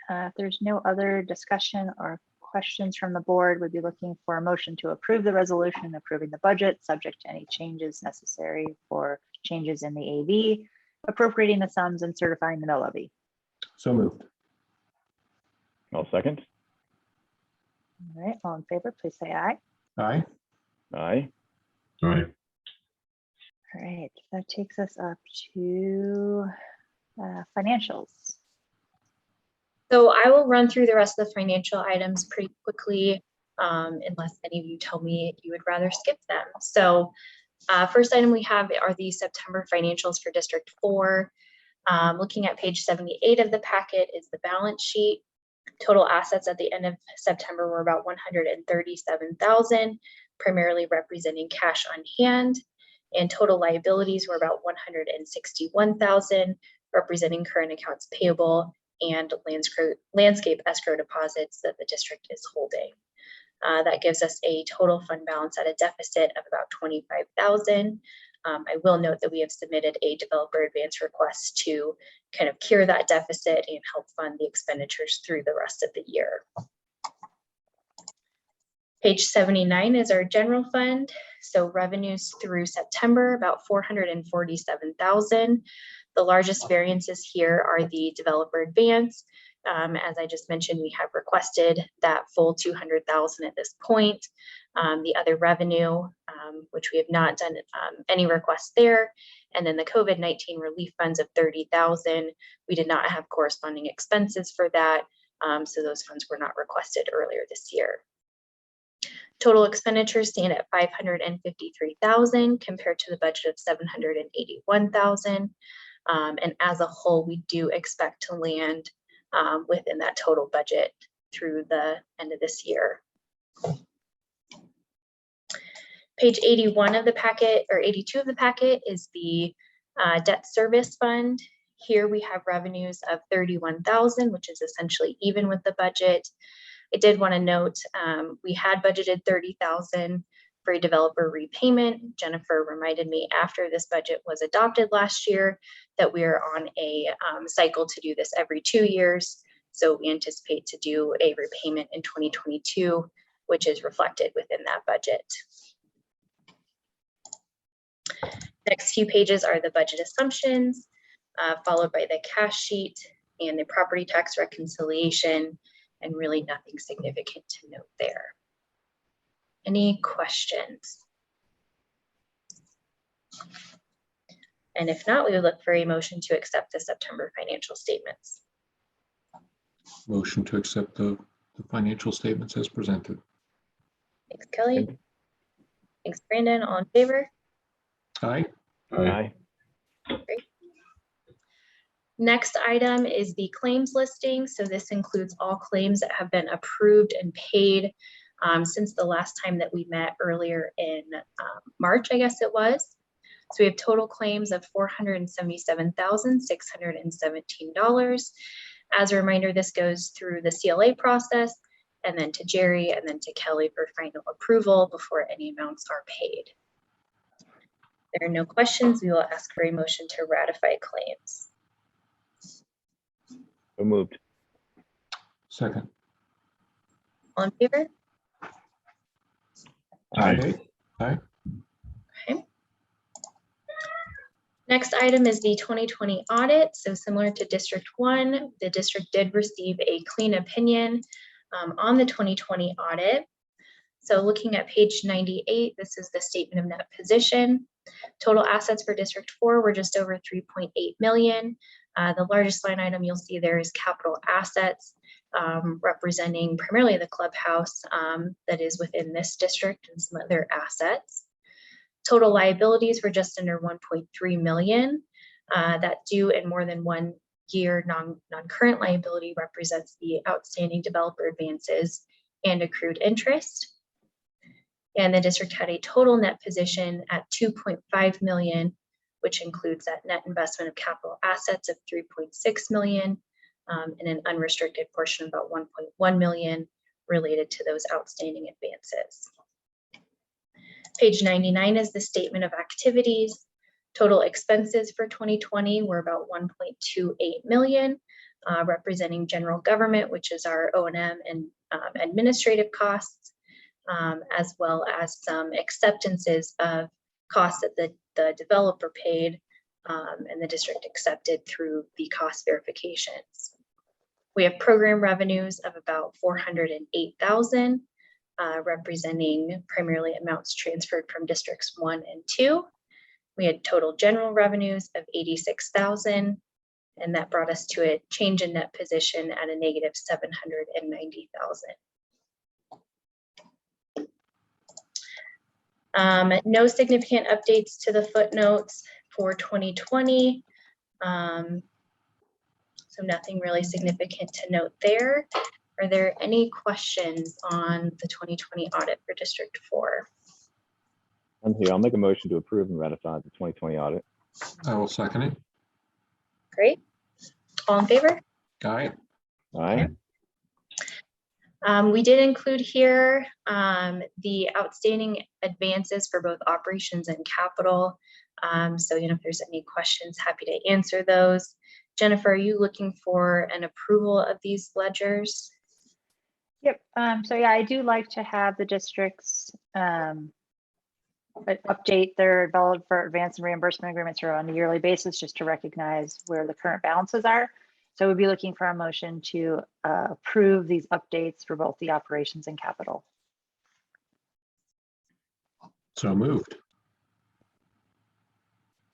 If there's no other discussion or questions from the board, we'd be looking for a motion to approve the resolution approving the budget, subject to any changes necessary for changes in the AV, appropriating the sums and certifying the mill levy. So moved. I'll second. All right, all in favor, please say aye. Aye. Aye. Aye. All right, that takes us up to financials. So I will run through the rest of the financial items pretty quickly, unless any of you tell me you would rather skip them. So first item we have are the September financials for District 4. Looking at page 78 of the packet is the balance sheet. Total assets at the end of September were about $137,000, primarily representing cash on hand, and total liabilities were about $161,000, representing current accounts payable and landscape escrow deposits that the district is holding. That gives us a total fund balance at a deficit of about $25,000. I will note that we have submitted a developer advance request to kind of cure that deficit and help fund the expenditures through the rest of the year. Page 79 is our general fund. So revenues through September, about $447,000. The largest variances here are the developer advance. As I just mentioned, we have requested that full $200,000 at this point. The other revenue, which we have not done any requests there, and then the COVID-19 relief funds of $30,000. We did not have corresponding expenses for that, so those funds were not requested earlier this year. Total expenditures stand at $553,000 compared to the budget of $781,000. And as a whole, we do expect to land within that total budget through the end of this year. Page 81 of the packet, or 82 of the packet, is the debt service fund. Here we have revenues of $31,000, which is essentially even with the budget. I did want to note we had budgeted $30,000 for a developer repayment. Jennifer reminded me after this budget was adopted last year that we are on a cycle to do this every 2 years. So we anticipate to do a repayment in 2022, which is reflected within that budget. Next few pages are the budget assumptions, followed by the cash sheet and the property tax reconciliation, and really nothing significant to note there. Any questions? And if not, we would look for a motion to accept the September financial statements. Motion to accept the financial statements as presented. Thanks, Kelly. Thanks, Brandon. All in favor? Aye. Aye. Great. Next item is the claims listing. So this includes all claims that have been approved and paid since the last time that we met earlier in March, I guess it was. So we have total claims of $477,617. As a reminder, this goes through the CLA process and then to Jerry and then to Kelly for final approval before any amounts are paid. If there are no questions, we will ask for a motion to ratify claims. So moved. Second. All in favor? Aye. Aye. Okay. Next item is the 2020 audit. So similar to District 1, the district did receive a clean opinion on the 2020 audit. So looking at page 98, this is the statement of net position. Total assets for District 4 were just over $3.8 million. The largest line item you'll see there is capital assets. representing primarily the clubhouse that is within this district and some other assets. Total liabilities were just under 1.3 million. That due in more than 1 year non-current liability represents the outstanding developer advances and accrued interest. And the district had a total net position at 2.5 million, which includes that net investment of capital assets of 3.6 million and an unrestricted portion of about 1.1 million related to those outstanding advances. Page 99 is the statement of activities. Total expenses for 2020 were about 1.28 million, representing general government, which is our O&M and administrative costs, as well as some acceptances of costs that the developer paid and the district accepted through the cost verifications. We have program revenues of about 408,000, representing primarily amounts transferred from districts 1 and 2. We had total general revenues of 86,000, and that brought us to a change in net position at a negative 790,000. No significant updates to the footnotes for 2020. So nothing really significant to note there. Are there any questions on the 2020 audit for District 4? I'm here. I'll make a motion to approve and ratify the 2020 audit. I will second it. Great. All in favor? Aye. Aye. We did include here the outstanding advances for both operations and capital. So, if there's any questions, happy to answer those. Jennifer, are you looking for an approval of these ledgers? Yep. So yeah, I do like to have the districts update their developer advance and reimbursement agreements on a yearly basis, just to recognize where the current balances are. So we'll be looking for a motion to approve these updates for both the operations and capital. So moved.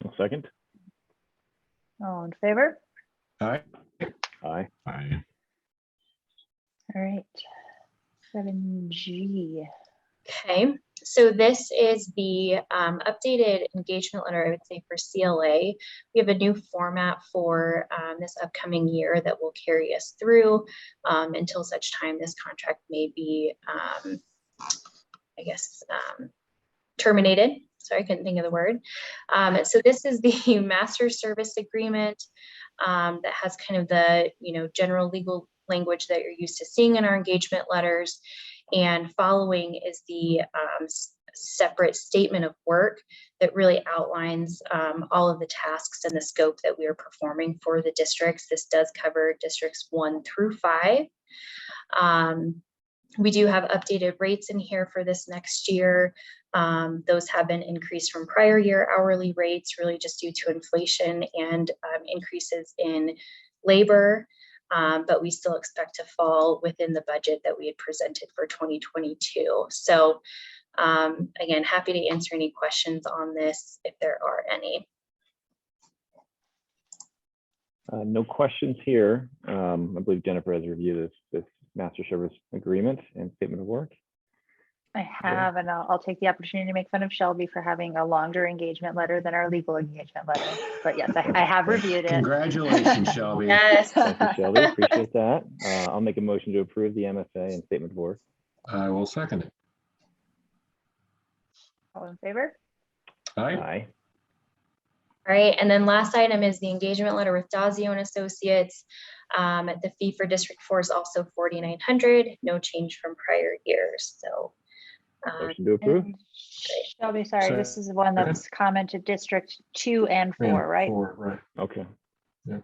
I'll second. All in favor? Aye. Aye. Aye. All right. 7G. Okay, so this is the updated engagement letter, I would say, for CLA. We have a new format for this upcoming year that will carry us through until such time this contract may be, terminated. Sorry, I couldn't think of the word. So this is the master service agreement that has kind of the general legal language that you're used to seeing in our engagement letters. And following is the separate statement of work that really outlines all of the tasks and the scope that we are performing for the districts. This does cover districts 1 through 5. We do have updated rates in here for this next year. Those have been increased from prior year hourly rates, really just due to inflation and increases in labor. But we still expect to fall within the budget that we had presented for 2022. So again, happy to answer any questions on this if there are any. No questions here. I believe Jennifer has reviewed this master service agreement and statement of work. I have, and I'll take the opportunity to make fun of Shelby for having a longer engagement letter than our legal engagement letter. But yes, I have reviewed it. Congratulations, Shelby. Yes. Thank you, Shelby. Appreciate that. I'll make a motion to approve the MSA and statement of work. I will second it. All in favor? Aye. Aye. All right, and then last item is the engagement letter with Dazio and Associates. The fee for District 4 is also $4,900, no change from prior years. So motion to approve. Shelby, sorry, this is the one that's commented District 2 and 4, right? 4, right. Okay. Yeah.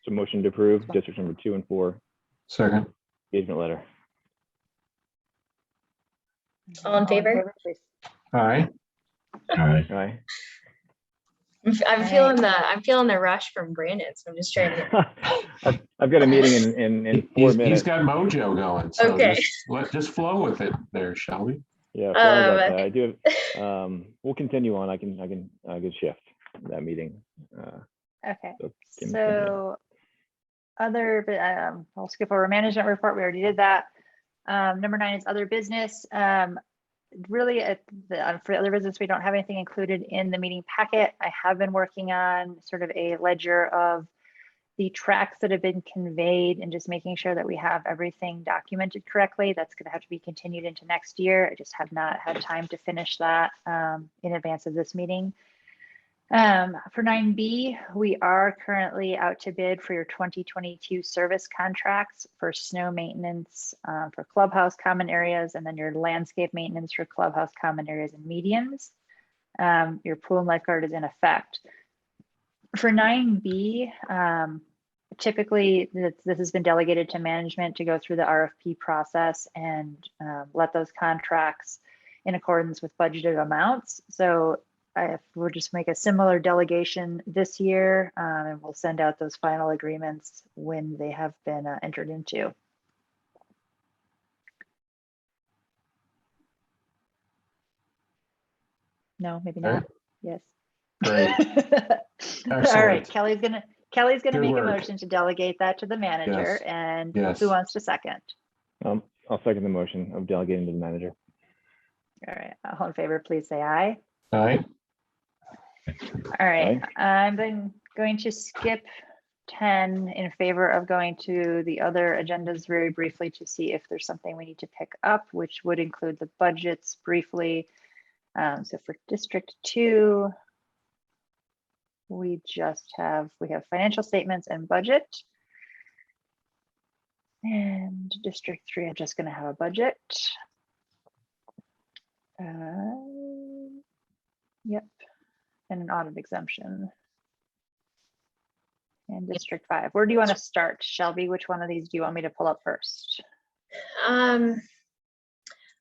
So motion to approve district number 2 and 4 Second. engagement letter. all in favor? Please. Aye. Aye. Aye. I'm feeling the rush from Brandon, so I'm just trying to. I've got a meeting in 4 minutes. He's got mojo going. So Okay. just flow with it there, Shelby. Yeah, sorry about that. I do. We'll continue on. I can shift that meeting. Okay. So other, but I'll skip over management report. We already did that. Number 9 is other business. Really, for other business, we don't have anything included in the meeting packet. I have been working on sort of a ledger of the tracks that have been conveyed and just making sure that we have everything documented correctly. That's going to have to be continued into next year. I just have not had time to finish that in advance of this meeting. For 9B, we are currently out to bid for your 2022 service contracts for snow maintenance for clubhouse common areas, and then your landscape maintenance for clubhouse common areas and medians. Your pool and lifeguard is in effect. For 9B, typically this has been delegated to management to go through the RFP process and let those contracts in accordance with budgeted amounts. So we'll just make a similar delegation this year, and we'll send out those final agreements when they have been entered into. No, maybe not. Yes. Great. All right, Excellent. Kelly's gonna Good make work. a motion to delegate that to the manager. Yes. And Yes. who wants to second? I'll second the motion of delegating to the manager. All right, all in favor, please say aye. Aye. All right, I'm then going to skip 10 in favor of going to the other agendas very briefly to see if there's something we need to pick up, which would include the budgets briefly. So for District 2, we have financial statements and budget. And District 3, I'm just going to have a budget. Yep, and an audit exemption. And District 5, where do you want to start? Shelby, which one of these do you want me to pull up first?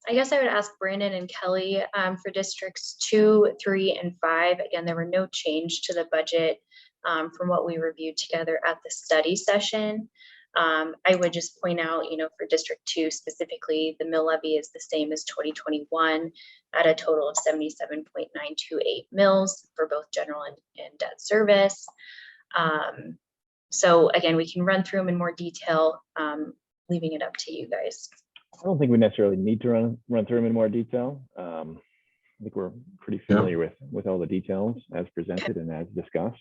I guess I would ask Brandon and Kelly for districts 2, 3, and 5. Again, there were no change to the budget from what we reviewed together at the study session. I would just point out, for District 2 specifically, the mill levy is the same as 2021 at a total of 77.928 mills for both general and debt service. So again, we can run through them in more detail, leaving it up to you guys. I don't think we necessarily need to run through them in more detail. I think we're pretty familiar with all the details as presented and as discussed.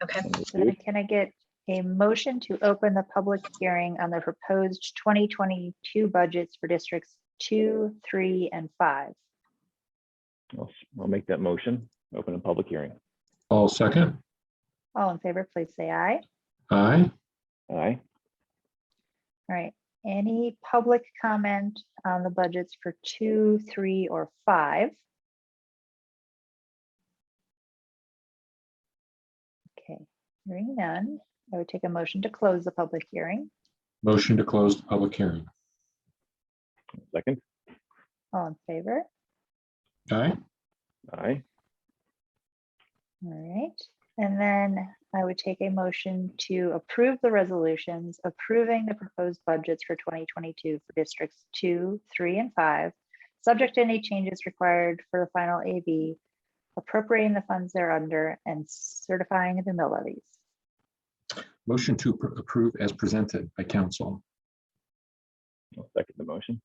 Okay. So can I get a motion to open the public hearing on the proposed 2022 budgets for districts 2, 3, and 5? I'll make that motion. Open a public hearing. All second. All in favor, please say aye. Aye. Aye. All right. Any public comment on the budgets for 2, 3, or 5? Okay, hearing none, I would take a motion to close the public hearing. Motion to close the public hearing. Second. All in favor? Aye. Aye. All right. And then I would take a motion to approve the resolutions approving the proposed budgets for 2022 for districts 2, 3, and 5, subject to any changes required for the final AV, appropriating the funds thereunder, and certifying the mill levies. Motion to approve as presented by council. I'll second the motion.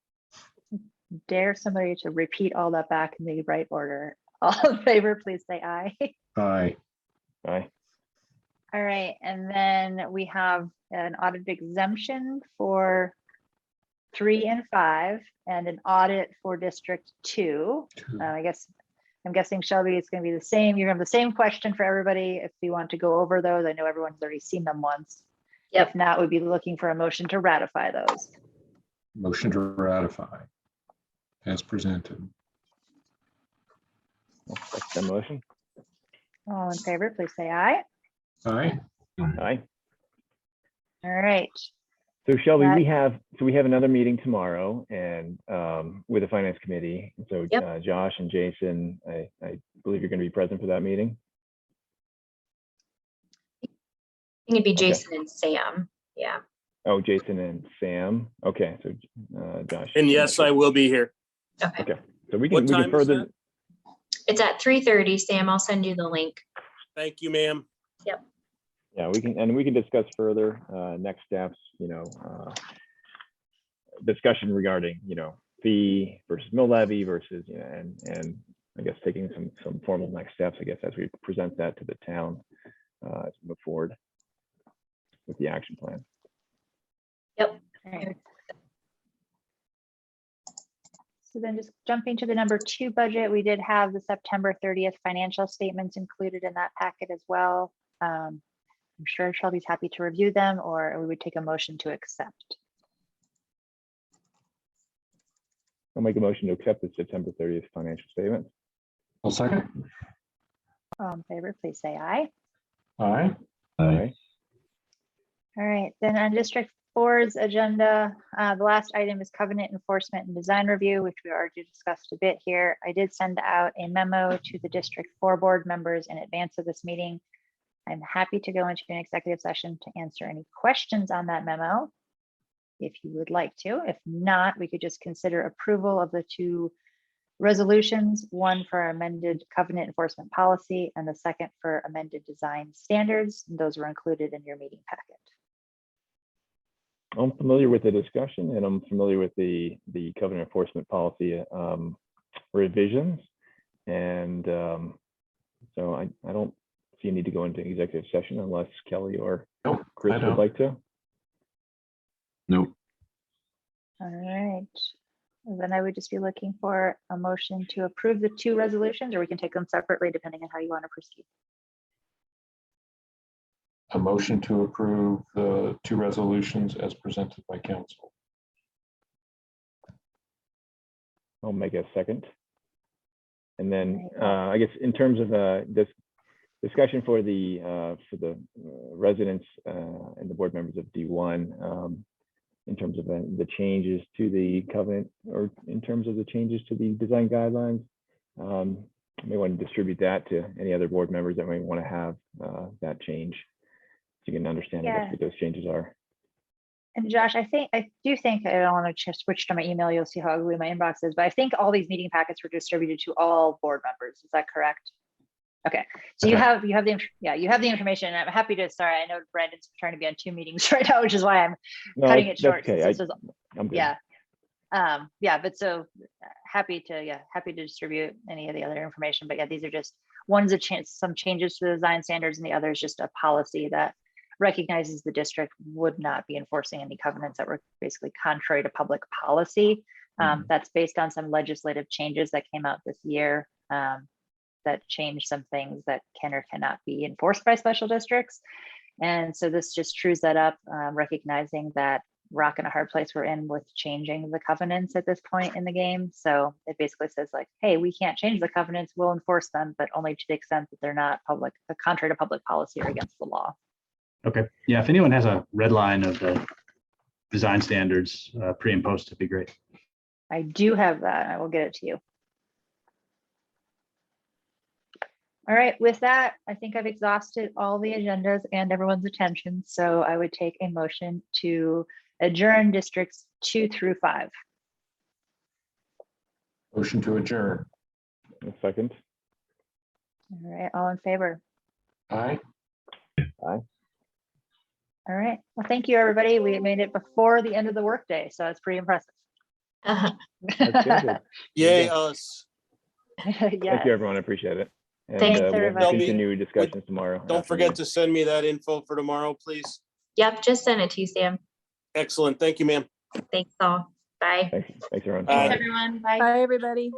Dare somebody to repeat all that back in the right order. All in favor, please say aye. Aye. Aye. All right, and then we have an audit exemption for 3 and 5 and an audit for District 2. I'm guessing, Shelby, it's going to be the same. You're going to have the same question for everybody if you want to go over those. I know everyone's already seen them once. Yep. If not, we'd be looking for a motion to ratify those. Motion to ratify as presented. I'll second the motion. All in favor, please say aye. Aye. Aye. All right. So Shelby, we have another meeting tomorrow and with the finance committee. So Yep. Josh and Jason, I believe you're going to be present for that meeting. I think it'd be Okay. Jason and Sam. Yeah. Oh, Jason and Sam. Okay, so Josh. And yes, I will be here. Okay. Okay, so we What can time is further. that? It's at 3:30. Sam, I'll send you the link. Thank you, ma'am. Yeah, we can discuss further next steps, discussion regarding, fee versus mill levy versus, and I guess taking some formal next steps, I guess, as we present that to the town as we move forward with the action plan. Yep. All right. So then just jumping to the number 2 budget, we did have the September 30th financial statements included in that packet as well. I'm sure Shelby's happy to review them, or we would take a motion to accept. I'll make a motion to accept the September 30th financial statement. I'll second. All in favor, please say aye. Aye. Aye. All right, then on District 4's agenda, the last item is covenant enforcement and design review, which we already discussed a bit here. I did send out a memo to the District 4 board members in advance of this meeting. I'm happy to go into an executive session to answer any questions on that memo, if you would like to. If not, we could just consider approval of the 2 resolutions, one for amended covenant enforcement policy and the second for amended design standards. Those were included in your meeting packet. I'm familiar with the discussion, and I'm familiar with the covenant enforcement policy revisions. And so I don't see a need to go into executive session unless Kelly or Chris would like to. Nope. All right. Well, then I would just be looking for a motion to approve the 2 resolutions, or we can take them separately depending on how you want to proceed. A motion to approve the 2 resolutions as presented by council. I'll make a second. And then I guess in terms of this discussion for the residents and the board members of D1, in terms of the changes to the covenant, or in terms of the changes to the design guidelines, I may want to distribute that to any other board members that may want to have that change, so you can understand I guess what those changes are. And Josh, I do think I don't want to switch to my email. You'll see how ugly my inbox is, but I think all these meeting packets were distributed to all board members. Is that correct? Okay, so you have the information. I'm happy to. Sorry, I know Brandon's trying to be on 2 meetings right now, which is why I'm cutting it short. Okay, I'm good. Yeah, but so happy to distribute any of the other information. But yeah, these are just one's some changes to the design standards, and the other is just a policy that recognizes the district would not be enforcing any covenants that were basically contrary to public policy. That's based on some legislative changes that came out this year. That changed some things that can or cannot be enforced by special districts. And so this just trues that up, recognizing that rock and a hard place we're in with changing the covenants at this point in the game. So it basically says like, hey, we can't change the covenants, we'll enforce them, but only to the extent that they're not contrary to public policy or against the law. Okay, yeah, if anyone has a red line of the design standards pre and post, it'd be great. I do have that. I will get it to you. All right, with that, I think I've exhausted all the agendas and everyone's attention. So I would take a motion to adjourn districts 2 through 5. Motion to adjourn. A second. All right, all in favor? Aye. Aye. All right, well, thank you, everybody. We made it before the end of the workday, so it's pretty impressive. That's good. Yay, us. Thank you, everyone. I appreciate it. And Thanks, we'll everybody. continue discussions tomorrow. Don't forget to send me that info for tomorrow, please. Yep, just send it to you, Sam. Excellent. Thank you, ma'am. Thanks all. Bye. Thanks everyone. Bye. Thanks, everyone. Bye. Bye, everybody.